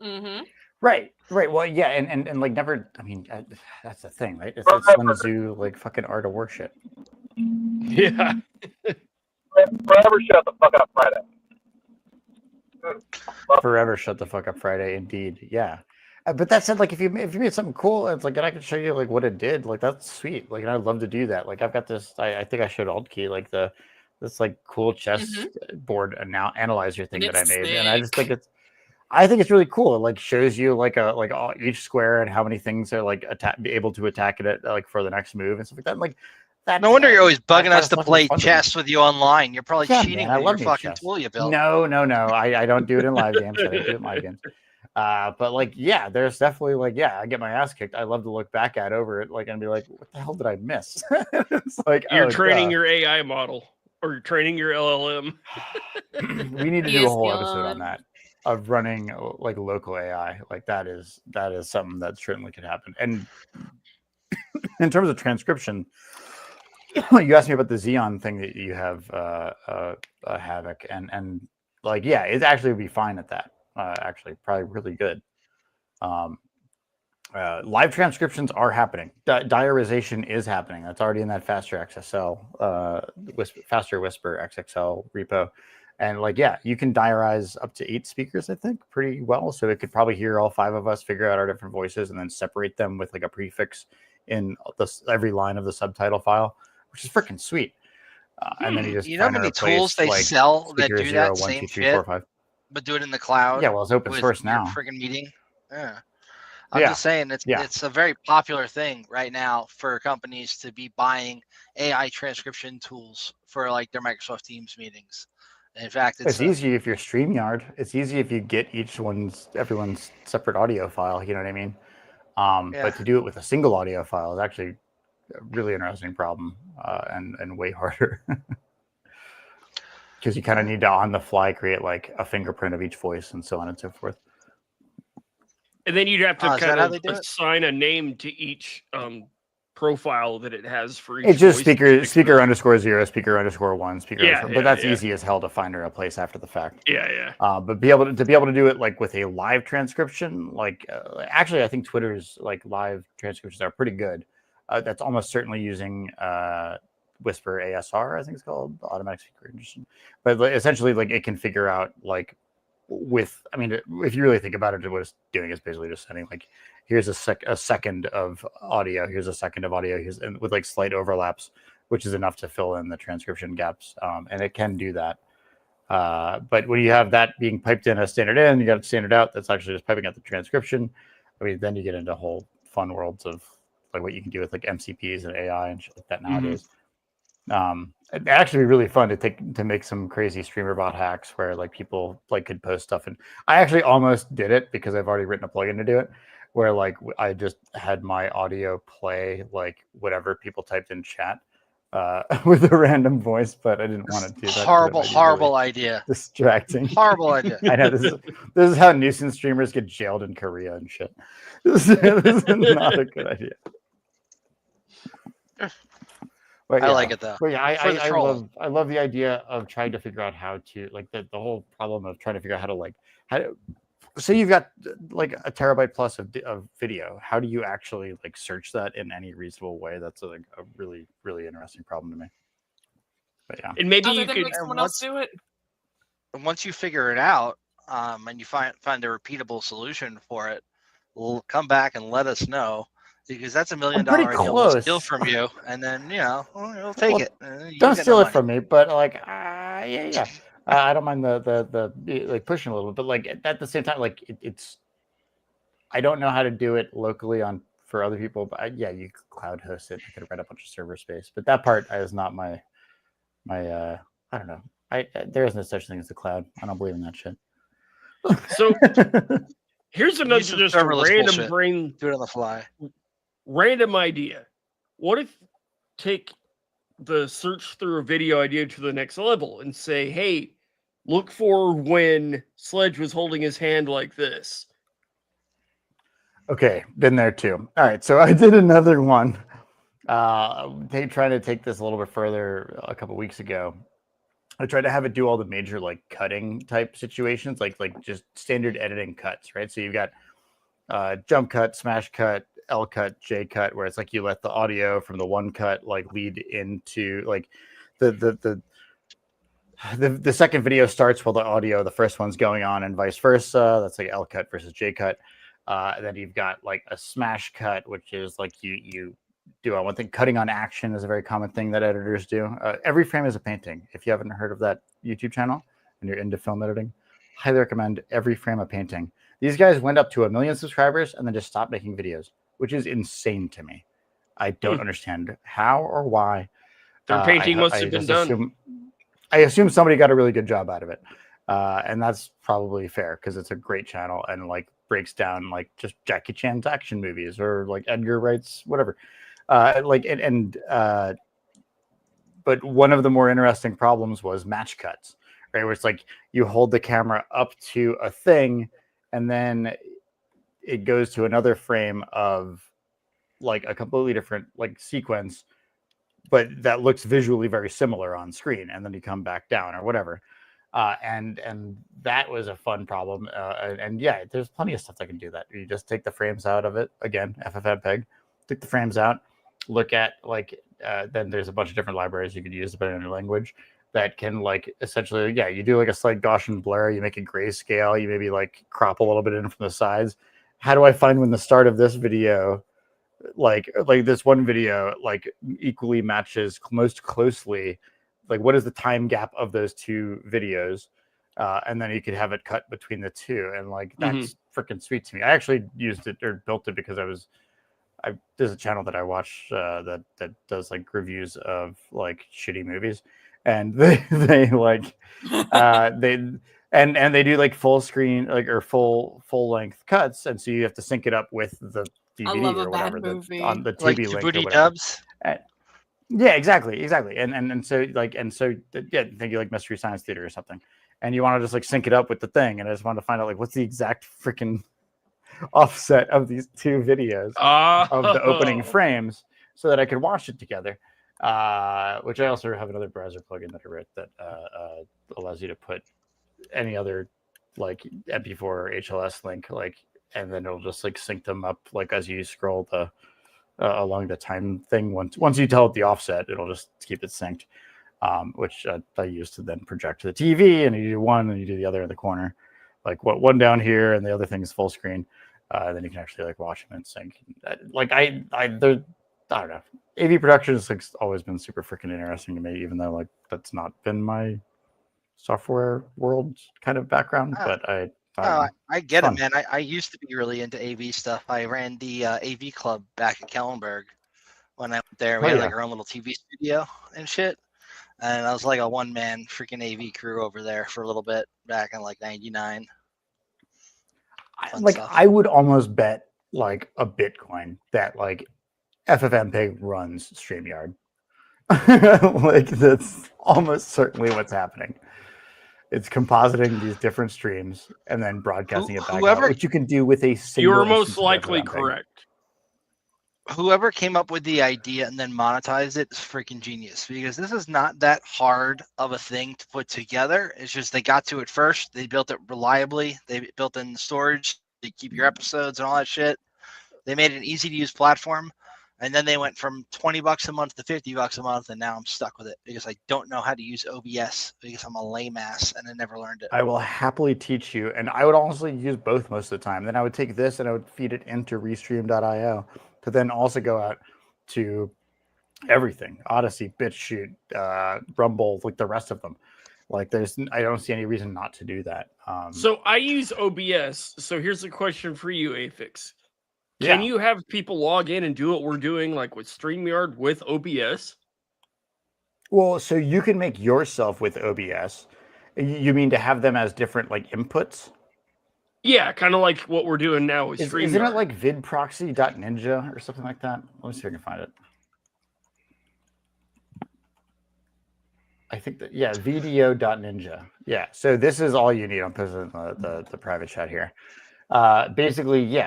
Mm-hmm. Right. Well, yeah, and like never. I mean, that's the thing, right? It's Sun Tzu, like fucking art of war shit. Yeah. Forever shut the fuck up Friday. Forever shut the fuck up Friday, indeed. Yeah. But that said, like if you made something cool, it's like, and I can show you like what it did. Like that's sweet. Like, and I'd love to do that. Like I've got this. I think I showed Altkey like this like cool chess board analyzer thing that I made, and I just think it's really cool. It like shows you like each square and how many things are like be able to attack it like for the next move and stuff like that. And, like that. No wonder you're always bugging us to play chess with you online. You're probably cheating man, with your fucking tool you built. No. I don't do it in live games. I don't do it in live games. But like, yeah, there's definitely like, yeah, I get my ass kicked. I love to look back at over it, like, and be like, what the hell did I miss? It's like you're training your AI model or you're training your LLM. We need to do a whole episode on that of running like local AI. Like that is something that certainly could happen. And in terms of transcription, you asked me about the Xeon thing that you have, Havoc, and like, yeah, it actually would be fine at that. Actually, probably really good. Live transcriptions are happening. Diarization is happening. That's already in that Faster XSL, Faster Whisper XXL repo. And like, yeah, you can diarize up to 8 speakers, I think, pretty well. So it could probably hear all 5 of us, figure out our different voices, and then separate them with like a prefix in every line of the subtitle file, which is freaking sweet. And then you know how many tools they sell that do that same shit, but do it in the cloud? Yeah, well, it's open source now. Freaking meeting. Yeah. I'm just saying it's a very popular thing right now for companies to be buying AI transcription tools for like their Microsoft Teams meetings. In fact, it's easy if you're StreamYard. It's easy if you get everyone's separate audio file. You know what I mean? But to do it with a single audio file is actually a really interesting problem and way harder. Because you kind of need to on the fly create like a fingerprint of each voice and so on and so forth. And then you'd have to kind of assign a name to each profile that it has for each. It's just speaker _0, speaker _1, speaker. But that's easy as hell to find or replace after the fact. Yeah. But be able to do it like with a live transcription, like actually, I think Twitter's like live transcriptions are pretty good. That's almost certainly using Whisper ASR, I think it's called, automatic speaker recognition. But essentially, like it can figure out like if you really think about it, what it's doing is basically just sending like, here's a second of audio, here's a second of audio, and with like slight overlaps which is enough to fill in the transcription gaps. And it can do that. But when you have that being piped in as standard in, you got standard out, that's actually just piping out the transcription. I mean, then you get into whole fun worlds of like what you can do with like MCPs and AI and shit like that nowadays. It'd actually be really fun to make some crazy streamer bot hacks where like people like could post stuff. And I actually almost did it because I've already written a plugin to do it, where like I just had my audio play like whatever people typed in chat with a random voice, but I didn't want to do that. Horrible idea. Distracting. Horrible idea. I know this is how nuisance streamers get jailed in Korea and shit. This is not a good idea. But I like it though. But yeah, I love the idea of trying to figure out how to like the whole problem of trying to figure out how to say you've got like a terabyte plus of video. How do you actually like search that in any reasonable way? That's like a really, really interesting problem to me. But yeah, and maybe you could make someone else do it. And once you figure it out, and you find a repeatable solution for it, we'll come back and let us know. Because that's $1 million idea we'll steal from you, and then we'll take it. Don't steal it from me, but like, yeah. I don't mind the like pushing a little bit, but like at the same time, like it's. I don't know how to do it locally for other people, but yeah, you could cloud host it. You could rent a bunch of server space, but that part is not my. I don't know. There is no such thing as the cloud. I don't believe in that shit. So here's another just random brain. Do it on the fly. Random idea. What if take the search through a video idea to the next level and say, hey, look for when Sledge was holding his hand like this. Okay, been there too. All right, so I did another one. Trying to take this a little bit further a couple weeks ago. I tried to have it do all the major like cutting type situations, like just standard editing cuts, right? So you've got jump cut, smash cut, L cut, J cut, where it's like you let the audio from the one cut like lead into like the second video starts while the first one's going on, and vice versa. That's like L cut versus J cut. Then you've got like a smash cut, which is like you do on one thing. Cutting on action is a very common thing that editors do. Every frame is a painting. If you haven't heard of that YouTube channel and you're into film editing, highly recommend Every Frame a Painting. These guys went up to 1 million subscribers and then just stopped making videos, which is insane to me. I don't understand how or why. Their painting must have been done. I assume somebody got a really good job out of it. And that's probably fair because it's a great channel and like breaks down like just Jackie Chan's action movies or like Edgar Wright's whatever. But one of the more interesting problems was match cuts, right? Where it's like you hold the camera up to a thing and then it goes to another frame of like a completely different like sequence, but that looks visually very similar on screen. And then you come back down or whatever. And that was a fun problem. And yeah, there's plenty of stuff that can do that. You just take the frames out of it again, FFmpeg, take the frames out, look at like, then there's a bunch of different libraries you could use depending on your language that can like essentially, yeah, you do like a slight Gaussian blur, you make it grayscale, you maybe like crop a little bit in from the sides. How do I find when the start of this video, like this one video, like equally matches most closely, like what is the time gap of those two videos? And then you could have it cut between the two. And like, that's freaking sweet to me. I actually used it or built it because there's a channel that I watch that does like reviews of like shitty movies. And they like, they do like full screen, like, or full length cuts. And so you have to sync it up with the DVD or whatever on the TV like link. Djibouti dubs. Yeah, exactly. And so think you like Mystery Science Theater or something, and you want to just like sync it up with the thing, and I just wanted to find out like what's the exact freaking offset of these two videos of the opening frames, so that I could watch it together. Which I also have another browser plugin that I wrote that allows you to put any other like MP4 or HLS link, like, and then it'll just like sync them up like as you scroll the along the time thing. Once you tell it the offset, it'll just keep it synced, which I use to then project to the TV, and you do one and you do the other in the corner, like one down here and the other thing is full screen. Then you can actually like watch them in sync. Like I don't know. AV production has like always been super freaking interesting to me, even though like that's not been my software world kind of background. But I get it, man. I used to be really into AV stuff. I ran the AV club back at Kellenberg when I went there. We had like our own little TV studio and shit. And I was like a one-man freaking AV crew over there for a little bit back in like '99. I would almost bet like a Bitcoin that like FFmpeg runs StreamYard. Like that's almost certainly what's happening. It's compositing these different streams and then broadcasting it back out, which you can do with a single. You're most likely correct. Whoever came up with the idea and then monetized it is freaking genius, because this is not that hard of a thing to put together. It's just they got to it first. They built it reliably. They built in the storage. They keep your episodes and all that shit. They made it an easy to use platform. And then they went from $20 a month to $50 a month. And now I'm stuck with it because I don't know how to use OBS because I'm a lame ass and I never learned it. I will happily teach you. And I would honestly use both most of the time. Then I would take this and I would feed it into restream.io to then also go out to everything. Odyssey, BitChute, Rumble, like the rest of them. Like I don't see any reason not to do that. So I use OBS. So here's a question for you, Afix. Can you have people log in and do what we're doing, like with StreamYard with OBS? Well, so you can make yourself with OBS. You mean to have them as different like inputs? Yeah, kind of like what we're doing now with StreamYard. Isn't it like vidproxy.ninja or something like that? Let me see if I can find it. I think that, video.ninja. Yeah, so this is all you need. I'm posting the private chat here. Basically,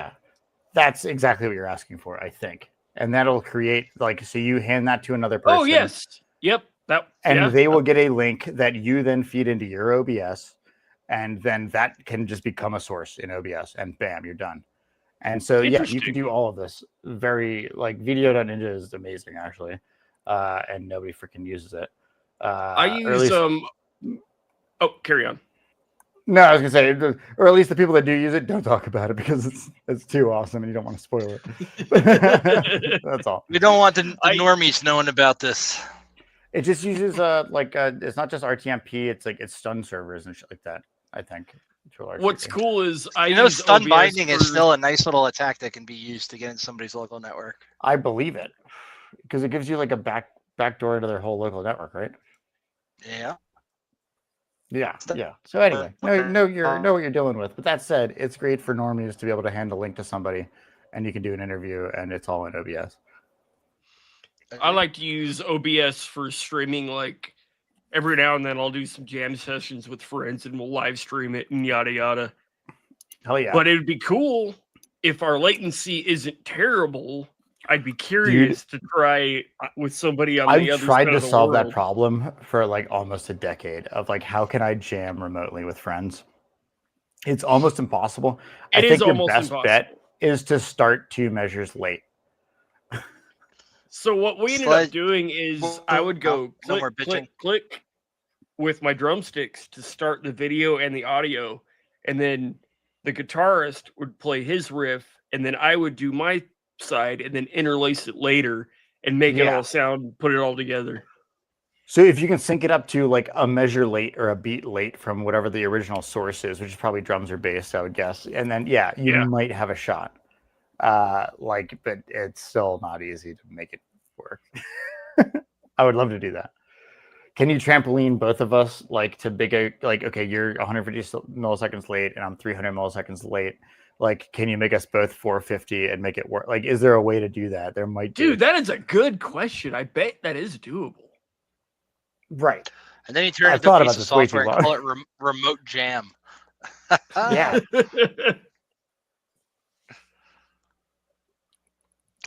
that's exactly what you're asking for, I think. And that'll create, like, so you hand that to another person. Oh, yes. Yep. They will get a link that you then feed into your OBS. And then that can just become a source in OBS. And bam, you're done. And so, you can do all of this. Video.ninja is amazing, actually. And nobody freaking uses it. I use, carry on. No, I was gonna say, or at least the people that do use it don't talk about it because it's too awesome and you don't want to spoil it. That's all. We don't want the normies knowing about this. It just uses it's not just RTMP. It's like it's stun servers and shit like that. I think. What's cool is stun binding is still a nice little attack that can be used to get into somebody's local network. I believe it because it gives you like a backdoor into their whole local network, right? Yeah. Yeah. So anyway, know what you're dealing with. But that said, it's great for normies to be able to hand a link to somebody, and you can do an interview, and it's all in OBS. I like to use OBS for streaming. Like every now and then, I'll do some jam sessions with friends, and we'll live stream it and yada yada. Hell yeah! But it'd be cool if our latency isn't terrible. I'd be curious to try with somebody on the other side of the world. I've tried to solve that problem for like almost a decade of like, how can I jam remotely with friends? It's almost impossible. I think your best bet is to start 2 measures late. So what we ended up doing is I would go click with my drumsticks to start the video and the audio. And then the guitarist would play his riff and then I would do my side and then interlace it later and make it all sound, put it all together. So if you can sync it up to like a measure late or a beat late from whatever the original source is, which is probably drums or bass, I would guess, and then you might have a shot. But it's still not easy to make it work. I would love to do that. Can you trampoline both of us like to okay, you're 150 milliseconds late and I'm 300 milliseconds late. Like, can you make us both 450 and make it work? Like, is there a way to do that? There might be. Dude, that is a good question. I bet that is doable. Right. And then you turn it to a piece of software and call it remote jam. Yeah.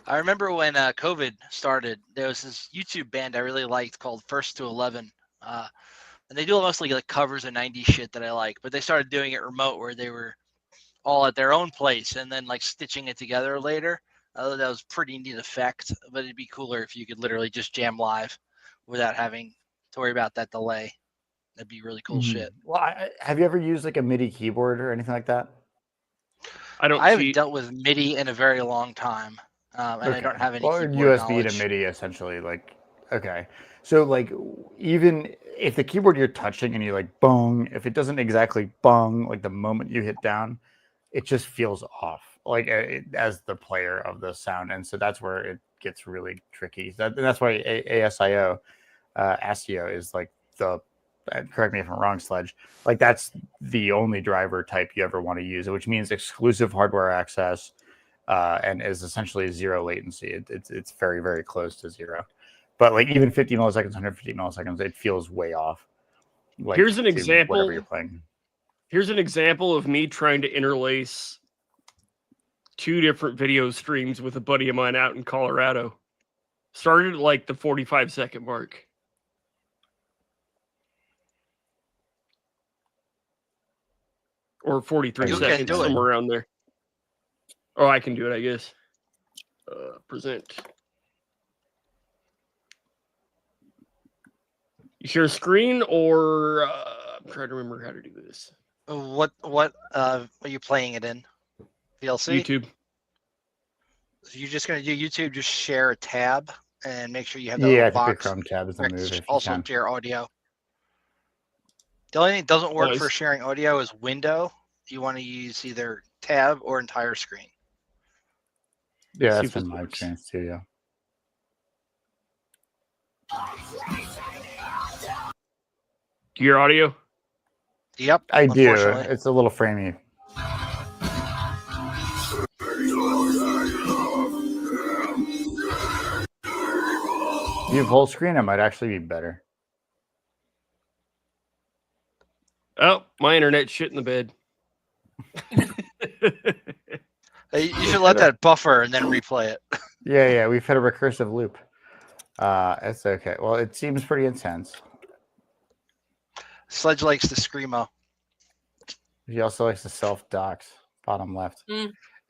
I remember when COVID started, there was this YouTube band I really liked called First to 11. And they do mostly like covers of 90s shit that I like. But they started doing it remote where they were all at their own place and then like stitching it together later. That was a pretty neat effect, but it'd be cooler if you could literally just jam live without having to worry about that delay. That'd be really cool shit. Well, have you ever used like a MIDI keyboard or anything like that? I haven't dealt with MIDI in a very long time. and I don't have any Well, keyboard USB knowledge. to MIDI, essentially. Like, okay. So, like, even if the keyboard you're touching and you like bong, if it doesn't exactly bong, like the moment you hit down, it just feels off, like as the player of the sound. And so that's where it gets really tricky. That's why ASIO, ASIO is like the, correct me if I'm wrong, Sledge, like that's the only driver type you ever want to use, which means exclusive hardware access and is essentially zero latency. It's very, very close to zero. But like even 50 milliseconds, 150 milliseconds, it feels way off. Like, here's an example. Whatever you're playing. Here's an example of me trying to interlace 2 different video streams with a buddy of mine out in Colorado. Started at like the 45-second mark. Or 43 seconds, somewhere around there. Oh, I can do it, I guess. Present. You share screen, or I'm trying to remember how to do this. What are you playing it in? VLC? YouTube. So you're just gonna do YouTube, just share a tab and make sure you have the little box. Chrome tab is the move if you also can. share audio. The only thing that doesn't work for sharing audio is window. You want to use either tab or entire screen. Yeah, that's been my experience too, yeah. Do you hear audio? Yep. I do. It's a little framey. If you have full screen, it might actually be better. Oh, my internet shit in the bed. You should let that buffer and then replay it. Yeah, we've hit a recursive loop. It's okay. Well, it seems pretty intense. Sledge likes the screamo. He also likes to self-dox. Bottom left.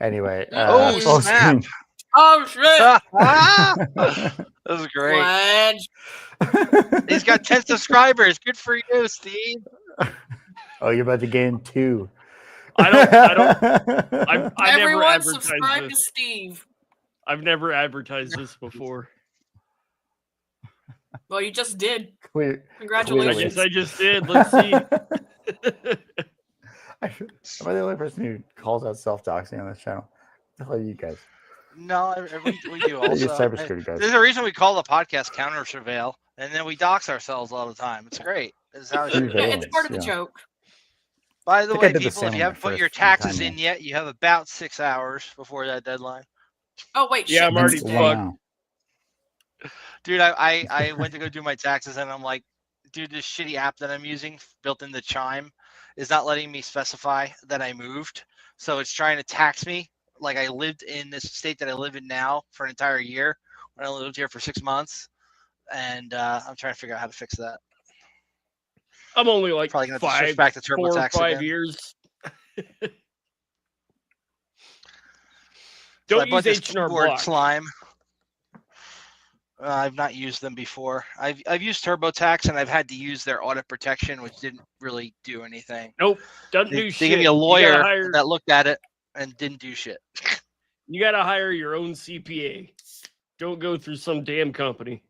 Anyway. Oh, snap. Oh, shit. That was great. Sledge. He's got 10 subscribers. Good for you, Steve. Oh, you're about to gain 2. I Everyone never advertised subscribe to this. Steve. I've never advertised this before. Well, you just did. Congratulations. I just did. Let's see. Am I the only person who calls out self-doxing on this channel? The hell are you guys? No, we do also. You're cybersecurity guys. There's a reason we call the podcast CounterSurveil, and then we dox ourselves all the time. It's great. This is how it is. It's part of the joke. By the I think I way, did the people, same if on you haven't my put your first taxes time, in yet, you have about 6 hours before that deadline. Oh, wait. Yeah, I'm already Wednesday. fucked. Dude, I went to go do my taxes, and I'm like, dude, this shitty app that I'm using, built in the Chime, is not letting me specify that I moved. So it's trying to tax me like I lived in this state that I live in now for an entire year when I lived here for 6 months. And I'm trying to figure out how to fix that. I'm only like Probably gonna have to switch back to 4 or TurboTax 5 again. years. So Don't I bought use this H&R keyboard Block. slime. I've not used them before. I've used TurboTax, and I've had to use their audit protection, which didn't really do anything. Nope, doesn't They do shit. gave me a You gotta lawyer hire- that looked at it and didn't do shit. You got to hire your own CPA. Don't go through some damn company.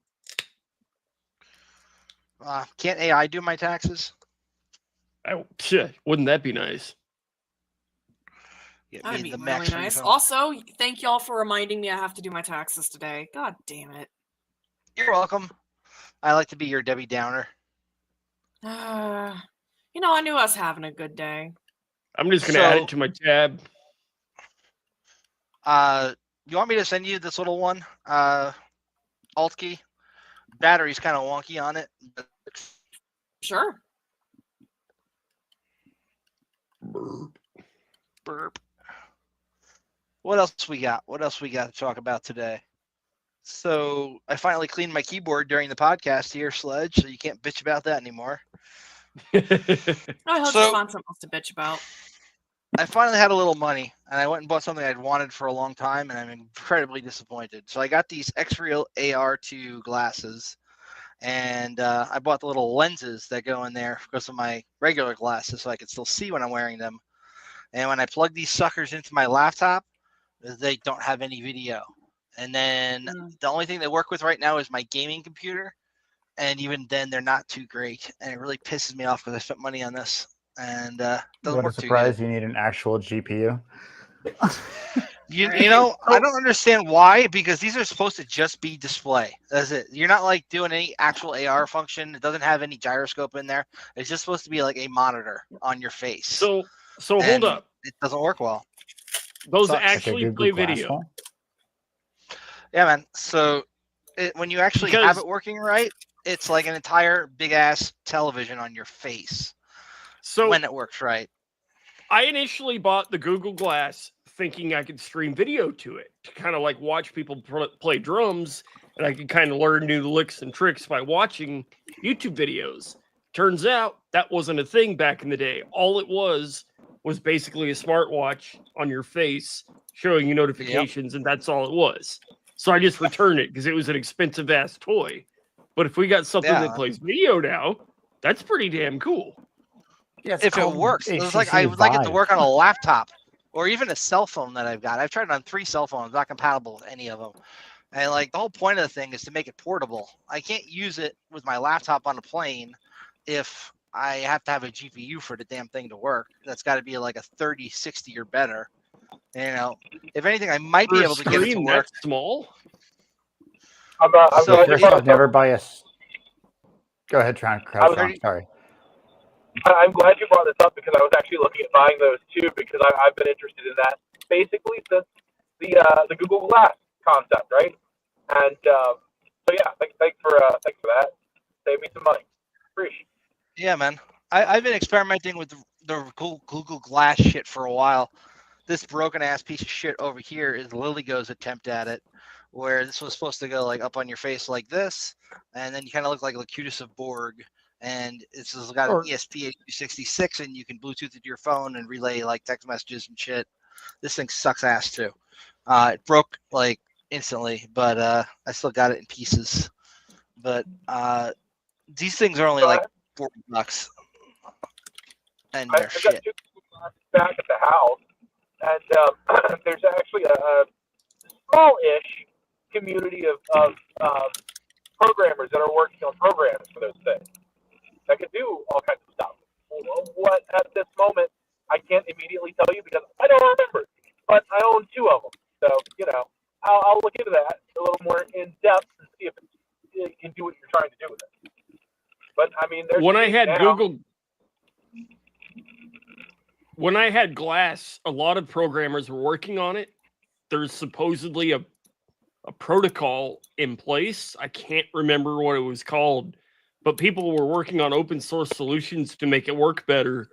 Can't AI do my taxes? Wouldn't that be nice? Get That'd me be the really max nice. refund. Also, thank y'all for reminding me I have to do my taxes today. God damn it. You're welcome. I like to be your Debbie Downer. I knew I was having a good day. I'm just going to add it to my tab. You want me to send you this little one? Alt key. Battery's kind of wonky on it. Sure. Burp. What else we got? What else we got to talk about today? So I finally cleaned my keyboard during the podcast here, Sledge, so you can't bitch about that anymore. I hope you find something else to bitch about. I finally had a little money, and I went and bought something I'd wanted for a long time, and I'm incredibly disappointed. So I got these X-Real AR2 glasses, and I bought the little lenses that go in there because of my regular glasses, so I can still see when I'm wearing them. And when I plug these suckers into my laptop, they don't have any video. And then the only thing they work with right now is my gaming computer. And even then, they're not too great. And it really pisses me off because I spent money on this. And doesn't What a work too surprise! good. You need an actual GPU. You know, I don't understand why, because these are supposed to just be display. That's it. You're not like doing any actual AR function. It doesn't have any gyroscope in there. It's just supposed to be like a monitor on your face. So hold up. It doesn't work well. Those Sucks. actually play video. Yeah, man. So when you actually have it working right, it's like an entire big ass television on your face. So when it works right. I initially bought the Google Glass thinking I could stream video to it to kind of like watch people play drums, and I could kind of learn new licks and tricks by watching YouTube videos. Turns out that wasn't a thing back in the day. All it was basically a smartwatch on your face showing you notifications, and that's all it was. So I just returned it because it was an expensive ass toy. But if we got something that plays video now, that's pretty damn cool. Yeah, if it works, it's like I would like it to work on a laptop or even a cell phone that I've got. I've tried it on 3 cell phones, not compatible with any of them. And like the whole point of the thing is to make it portable. I can't use it with my laptop on a plane if I have to have a GPU for the damn thing to work. That's got to be like a 3060 or better. You know, if anything, I might be able to get it to work. That small? Never buy a. Go ahead, Tron. Sorry. I'm glad you brought this up because I was actually looking at buying those too because I've been interested in that basically since the Google Glass concept, right? And so yeah, thanks for that. Save me some money. Appreciate it. Yeah, man. I've been experimenting with the Google Glass shit for a while. This broken ass piece of shit over here is LilyGo's attempt at it, where this was supposed to go like up on your face like this, and then you kind of look like Locutus of Borg. And it's got an ESP8266, and you can Bluetooth it to your phone and relay like text messages and shit. This thing sucks ass too. It broke like instantly, but I still got it in pieces. But these things are only like $40, and they're shit. Got 2 back at the house, and there's actually a small-ish community of programmers that are working on programs for those things. I can do all kinds of stuff. What at this moment I can't immediately tell you because I don't remember. But I own 2 of them, so you know I'll look into that a little more in depth and see if it can do what you're trying to do with it. But I mean, when I had Glass, a lot of programmers were working on it. There's supposedly a protocol in place. I can't remember what it was called. But people were working on open source solutions to make it work better.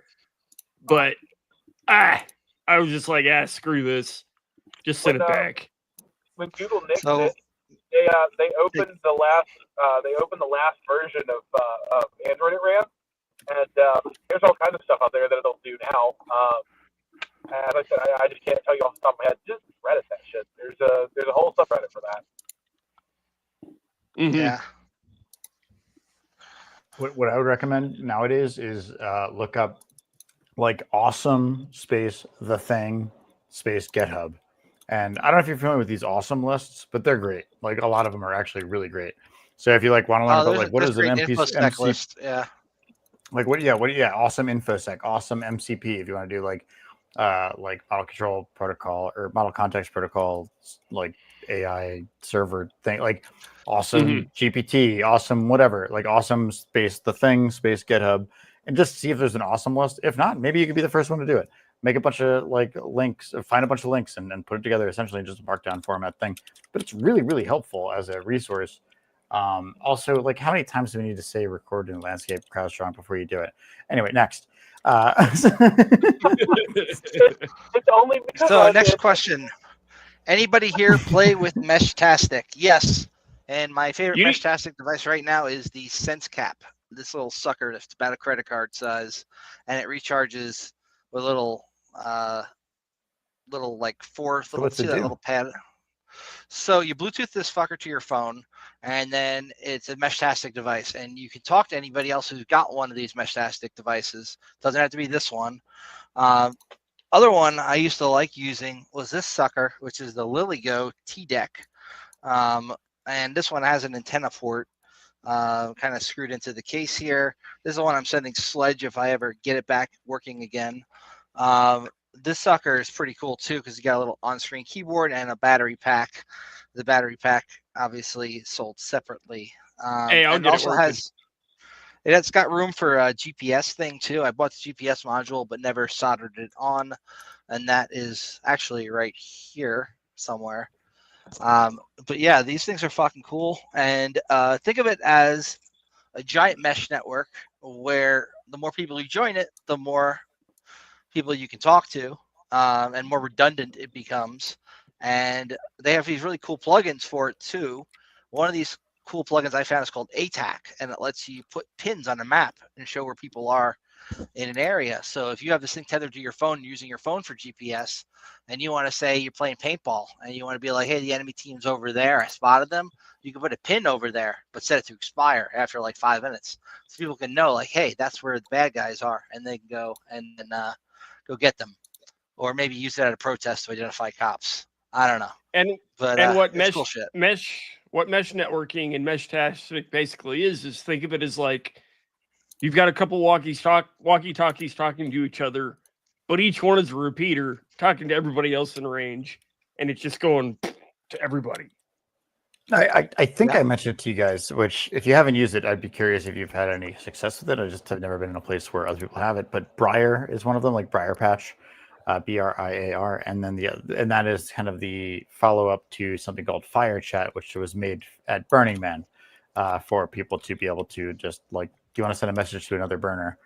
But I was just like, screw this. Just send it back. When Google nixed it, they opened the last version of Android it ran, and there's all kinds of stuff out there that it'll do now. As I said, I just can't tell you off the top of my head. Just Reddit that shit. There's a whole subreddit for that. Mm-hmm. Yeah. What I would recommend nowadays is look up like awesome space the thing space GitHub. And I don't know if you're familiar with these awesome lists, but they're great. Like a lot of them are actually really great. So if you like want to learn about like what is an MC list, yeah. Like awesome infosec, awesome MCP if you want to do like model control protocol or model context protocol, like AI server thing, like awesome GPT, awesome whatever, like awesome space the thing space GitHub, and just see if there's an awesome list. If not, maybe you could be the first one to do it. Make a bunch of like links, find a bunch of links, and put it together essentially in just a markdown format thing. But it's really, really helpful as a resource. Also, like how many times do we need to say record in landscape CrowdStrong before you do it? Anyway, next. It's only so next question. Anybody here play with Meshtastic? Yes. And my favorite Meshtastic device right now is the SenseCap. This little sucker that's about a credit card size, and it recharges with little like 4 little, see that little pad. So you Bluetooth this fucker to your phone, and then it's a Meshtastic device, and you can talk to anybody else who's got one of these Meshtastic devices. Doesn't have to be this one. Other one I used to like using was this sucker, which is the LilyGo T-Deck. And this one has an antenna port kind of screwed into the case here. This is the one I'm sending Sledge if I ever get it back working again. This sucker is pretty cool too because you got a little on-screen keyboard and a battery pack. The battery pack obviously sold separately. Hey, I'll and get also it working. It's got room for a GPS thing too. I bought the GPS module but never soldered it on, and that is actually right here somewhere. But yeah, these things are fucking cool, and think of it as a giant mesh network where the more people you join it, the more people you can talk to, and more redundant it becomes. And they have these really cool plugins for it too. One of these cool plugins I found is called ATAC, and it lets you put pins on a map and show where people are in an area. So if you have this thing tethered to your phone, using your phone for GPS, and you want to say you're playing paintball and you want to be like, hey, the enemy team's over there, I spotted them, you can put a pin over there but set it to expire after like 5 minutes, so people can know like, hey, that's where the bad guys are, and they can go and then go get them, or maybe use it at a protest to identify cops. I don't know. And what mesh networking and mesh traffic basically is think of it as like you've got a couple walkie-talkies talking to each other, but each one is a repeater talking to everybody else in range, and it's just going to everybody. I think I mentioned it to you guys, which if you haven't used it, I'd be curious if you've had any success with it. I just have never been in a place where other people have it. But Briar is one of them, like Briar Patch, BRIAR, and then and that is kind of the follow-up to something called Fire Chat, which was made at Burning Man for people to be able to just like, do you want to send a message to another burner?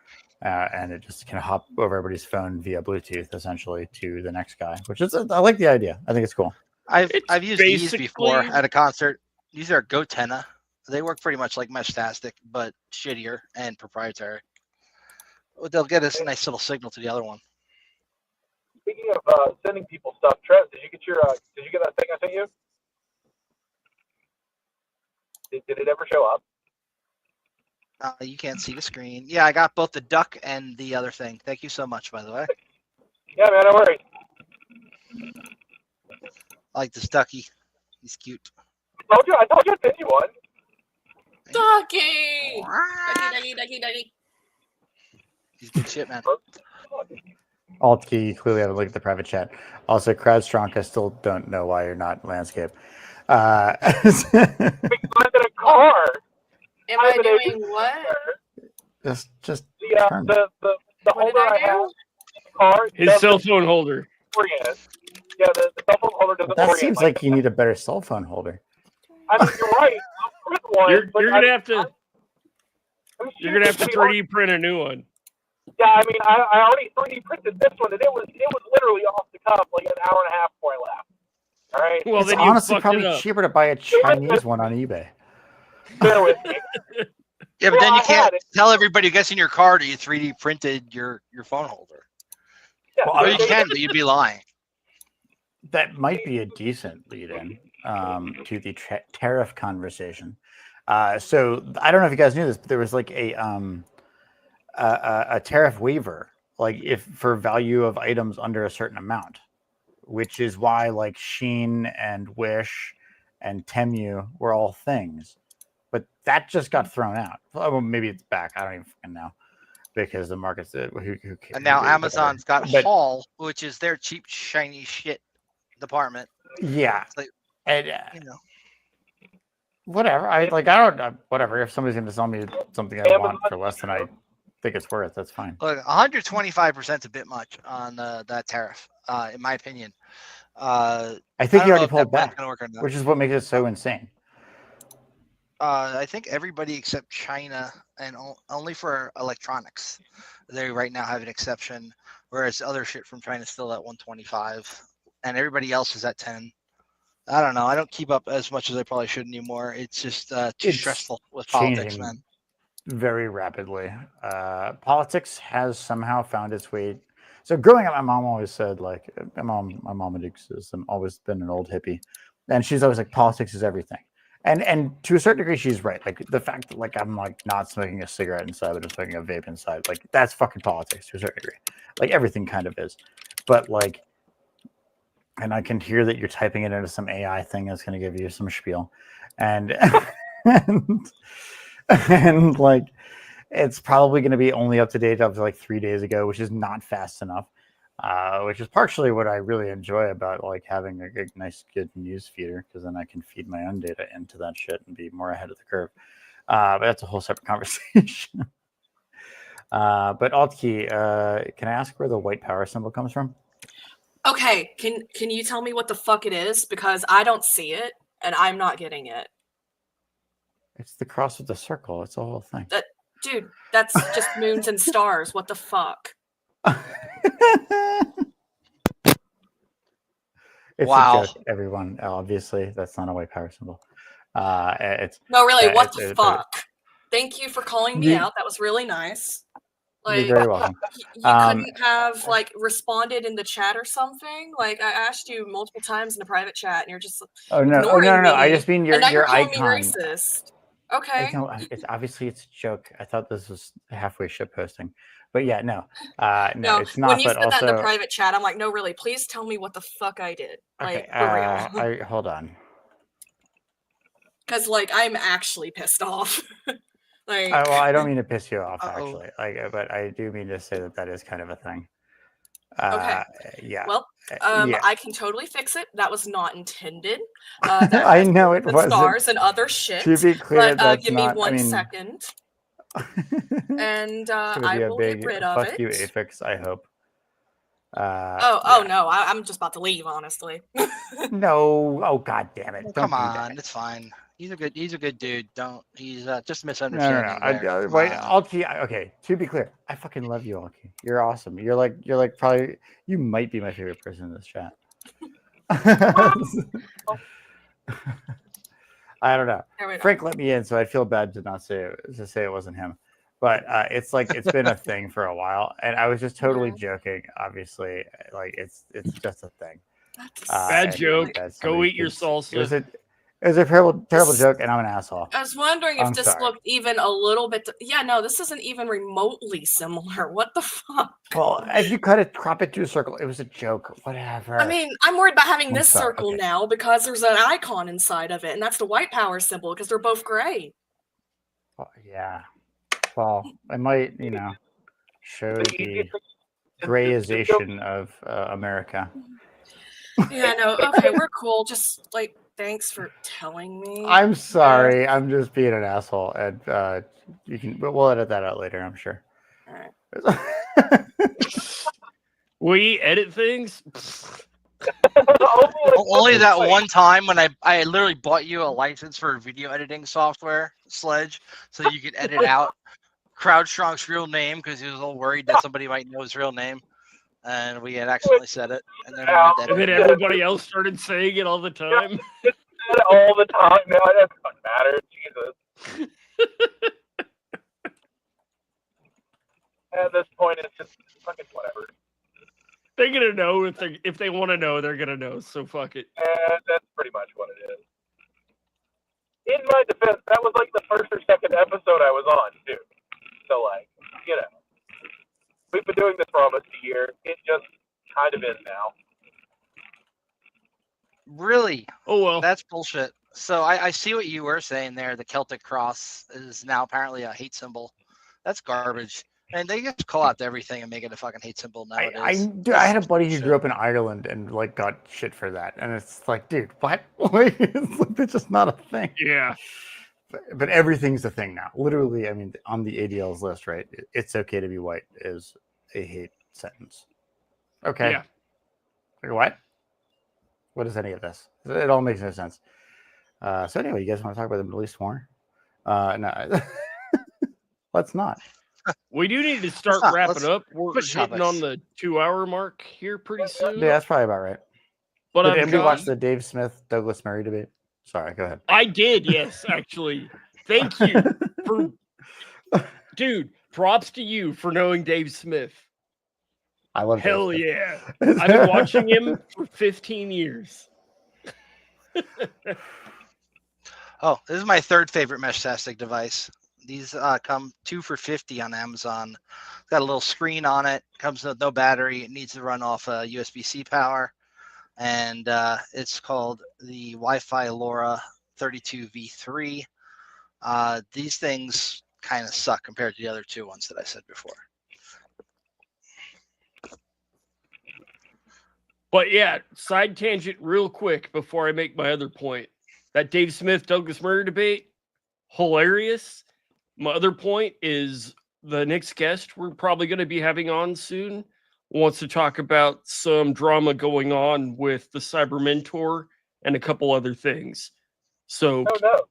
And it just can hop over everybody's phone via Bluetooth, essentially, to the next guy, which is, I like the idea. I think it's cool. I've used these before at a concert. These are Gotenna. They work pretty much like Meshtastic, but shittier and proprietary. They'll get us a nice little signal to the other one. Speaking of sending people stuff, Trev, did you get that thing I sent you? Did it ever show up? You can't see the screen. Yeah, I got both the duck and the other thing. Thank you so much, by the way. Yeah, man, don't worry. I like this ducky. He's cute. I told you I'd send you one. Ducky! Ducky. He's good shit, man. Alt key, you clearly haven't looked at the private chat. Also, CrowdStrong, I still don't know why you're not landscape. Because I'm in a car. Am I doing what? Just the holder I have in the car. His cell phone holder. Orient. Yeah, the cell phone holder doesn't that orient. Seems like you need a better cell phone holder. I mean, you're right. I'll print one. You're gonna have to. You're gonna have to 3D print a new one. Yeah, I mean, I already 3D printed this one, and it was literally off the cuff, like an hour and a half before I left. All right. Well, it's then honestly probably cheaper to buy a Chinese one on eBay. Bear with me. Yeah, but then you can't tell everybody who gets in your car that you 3D printed your phone holder. Yeah, well, you can, but you'd be lying. That might be a decent lead-in to the tariff conversation. So I don't know if you guys knew this, but there was like a tariff waiver, like if for value of items under a certain amount, which is why like Shein and Wish and Temu were all things. But that just got thrown out. Well, maybe it's back. I don't even fucking know because the market's who and now Amazon's got Haul, which is their cheap shiny shit department. Yeah, like, and you know, whatever. I don't know. Whatever. If somebody's going to sell me something I want for less than I think it's worth, that's fine. Look, 125% is a bit much on that tariff, in my opinion. I think you already pulled back, which is what makes it so insane. I think everybody except China, and only for electronics, they right now have an exception, whereas other shit from China is still at 125, and everybody else is at 10. I don't know. I don't keep up as much as I probably should anymore. It's just too stressful with politics, man. Very rapidly. Politics has somehow found its way. So growing up, my mom always said, like, my mom has always been an old hippie, and she's always like, politics is everything. And to a certain degree, she's right. Like the fact that like I'm like not smoking a cigarette inside, but just smoking a vape inside, like that's fucking politics to a certain degree. Like everything kind of is. But like and I can hear that you're typing it into some AI thing that's going to give you some spiel, and and like it's probably going to be only up to date up to like 3 days ago, which is not fast enough. Which is partially what I really enjoy about like having a good news feeder, because then I can feed my own data into that shit and be more ahead of the curve. But that's a whole separate conversation. But Altkey, can I ask where the white power symbol comes from? Okay, can you tell me what the fuck it is? Because I don't see it, and I'm not getting it. It's the cross with the circle. It's the whole thing. Dude, that's just moons and stars. What the fuck? It's wow. a joke, everyone. Obviously, that's not a white power symbol. It's no, really. What the fuck? Thank you for calling me You- out. That was really nice. You're very welcome. You couldn't have like responded in the chat or something. Like I asked you multiple times in the private chat, and you're just ignoring me. I just mean and now you're calling icon. me racist. Okay. No, it's obviously it's a joke. I thought this was halfway shit posting, but yeah, no, it's not. When you but said also, that in the private chat, I'm like, no, really, please tell me what the fuck I did. okay, Like for real. hold on. Because like I'm actually pissed off. Like, Well, I don't mean to piss you off, actually. But I do mean to say that is kind of a thing. Okay. Yeah. Well, yeah. I can totally fix it. That was not intended. I know it wasn't. Stars and other shit. To be clear, but give not, me 1 second, and I will get rid of it. Fuck you, Aphex. I hope. Oh no! I'm just about to leave. Honestly. No. Oh god damn it! Come on, it's fine. He's a good dude. He's just misunderstanding. No. Wait, Alki. Okay, to be clear, I fucking love you, Alki. You're awesome. You're like probably you might be my favorite person in this chat. I don't know. Frank let me in, so I feel bad to say it wasn't him. But it's been a thing for a while, and I was just totally joking. Obviously, like it's just a thing. Bad joke. Go eat your salsa. It was a terrible joke, and I'm an asshole. I was wondering if this looked even a little bit. Yeah, no, this isn't even remotely similar. What the fuck? Well, if you crop it to a circle, it was a joke. Whatever. I mean, I'm worried about having this circle now because there's an icon inside of it, and that's the white power symbol because they're both gray. Well, yeah. Well, I might, show the grayization of America. Yeah, no, okay, we're cool. Just thanks for telling me. I'm sorry. I'm just being an asshole, and we'll edit that out later, I'm sure. All right. We edit things. Only that one time when I literally bought you a license for video editing software, Sledge, so you could edit out CrowdStrong's real name because he was all worried that somebody might know his real name, and we had accidentally said it, and then everybody else started saying it all the time. All the time. No, it doesn't matter. Jesus. At this point, it's just fucking whatever. They're gonna know if they want to know, they're gonna know. So fuck it. And that's pretty much what it is. In my defense, that was like the first or second episode I was on too. So we've been doing this for almost a year. It just kind of is now. Really? Oh well. That's bullshit. So I see what you were saying there. The Celtic cross is now apparently a hate symbol. That's garbage. And they just call out everything and make it a fucking hate symbol nowadays. I had a buddy who grew up in Ireland and got shit for that, and it's like, dude, what? It's just not a thing. Yeah. But everything's a thing now. Literally, I mean, on the ADL's list, right? It's okay to be white is a hate sentence. Okay. Yeah. Like, what? What is any of this? It all makes no sense. So anyway, you guys want to talk about the Middle East war? No, let's not. We do need to start wrapping up. We're hitting on the 2-hour mark here pretty soon. Yeah, that's probably about right. But did anybody watch the Dave Smith Douglas Murray debate? Sorry, go ahead. I did, yes, actually. Thank you for, dude. Props to you for knowing Dave Smith. I love. Hell yeah! I've been watching him for 15 years. Oh, this is my third favorite Meshtastic device. These come 2 for $50 on Amazon. It's got a little screen on it. Comes with no battery. It needs to run off USB-C power. and it's called the Wi-Fi LoRa 32v3. These things kind of suck compared to the other two ones that I said before. But yeah, side tangent real quick before I make my other point. That Dave Smith, Douglas Murray debate, hilarious. My other point is the next guest we're probably going to be having on soon wants to talk about some drama going on with the Cyber Mentor and a couple other things. So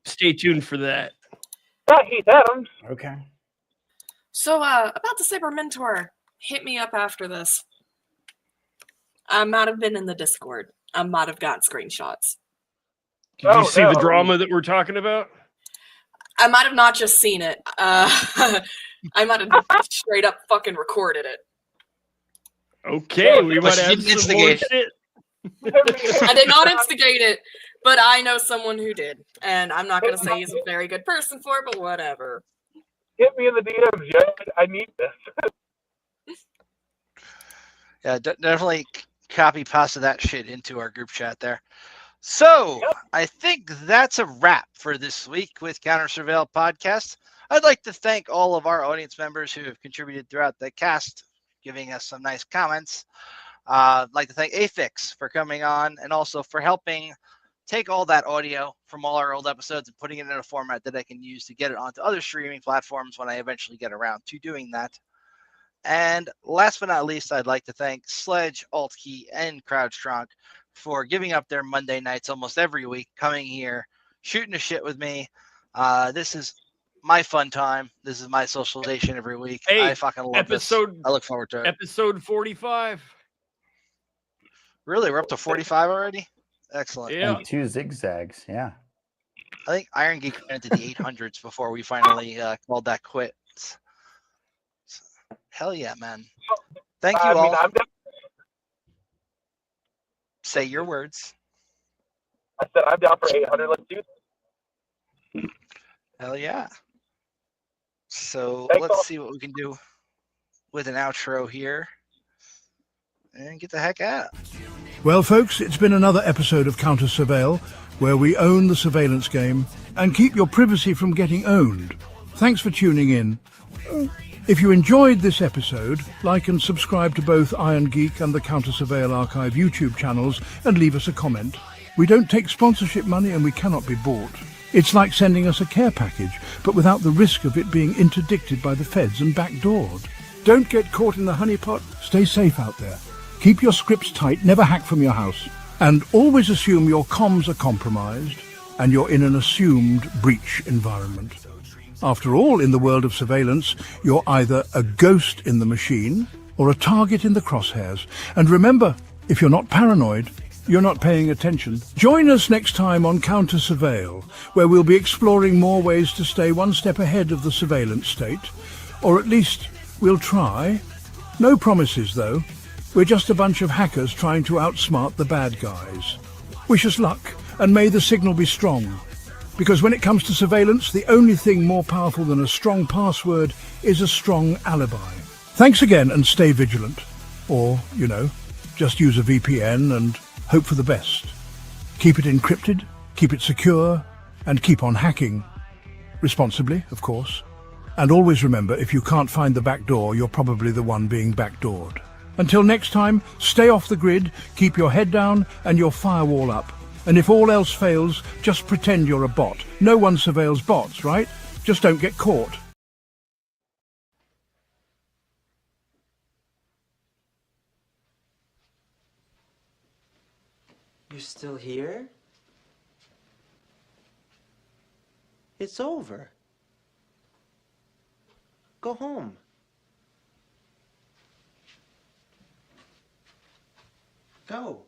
stay tuned for that. Heath Adams. Okay. So about the Cyber Mentor, hit me up after this. I might have been in the Discord. I might have got screenshots. Did you see the drama that we're talking about? I might have not just seen it. I might have straight up fucking recorded it. Okay, we might have some more shit. I did not instigate it, but I know someone who did. And I'm not going to say he's a very good person for it, but whatever. Hit me in the DMs, Jed. I need this. Yeah, definitely copy pasta that shit into our group chat there. So I think that's a wrap for this week with CounterSurveil Podcast. I'd like to thank all of our audience members who have contributed throughout the cast, giving us some nice comments. I'd like to thank Afix for coming on and also for helping take all that audio from all our old episodes and putting it in a format that I can use to get it onto other streaming platforms when I eventually get around to doing that. And last but not least, I'd like to thank Sledge, Altkey, and CrowdStrong for giving up their Monday nights almost every week, coming here, shooting a shit with me. This is my fun time. This is my socialization every week. Hey, I fucking love this. I look forward to it. Episode 45. Really? We're up to 45 already? Excellent. Yeah. And 2 zigzags, yeah. I think Iron Geek went into the 800s before we finally called that quits. Hell yeah, man. Thank you all. Say your words. I said I'm down for 800. Let's do it. Hell yeah. So Thanks let's all. see what we can do with an outro here and get the heck out. Well, folks, it's been another episode of CounterSurveil, where we own the surveillance game and keep your privacy from getting owned. Thanks for tuning in. If you enjoyed this episode, like and subscribe to both Iron Geek and the CounterSurveil Archive YouTube channels and leave us a comment. We don't take sponsorship money and we cannot be bought. It's like sending us a care package, but without the risk of it being interdicted by the feds and backdoored. Don't get caught in the honeypot. Stay safe out there. Keep your scripts tight, never hack from your house. And always assume your comms are compromised and you're in an assumed breach environment. After all, in the world of surveillance, you're either a ghost in the machine or a target in the crosshairs. And remember, if you're not paranoid, you're not paying attention. Join us next time on CounterSurveil, where we'll be exploring more ways to stay one step ahead of the surveillance state. Or at least, we'll try. No promises, though. We're just a bunch of hackers trying to outsmart the bad guys. Wish us luck, and may the signal be strong. Because when it comes to surveillance, the only thing more powerful than a strong password is a strong alibi. Thanks again, and stay vigilant. Or, just use a VPN and hope for the best. Keep it encrypted, keep it secure, and keep on hacking. Responsibly, of course. And always remember, if you can't find the back door, you're probably the one being backdoored. Until next time, stay off the grid, keep your head down and your firewall up. And if all else fails, just pretend you're a bot. No one surveils bots, right? Just don't get caught. You're still here? It's over. Go home. Go.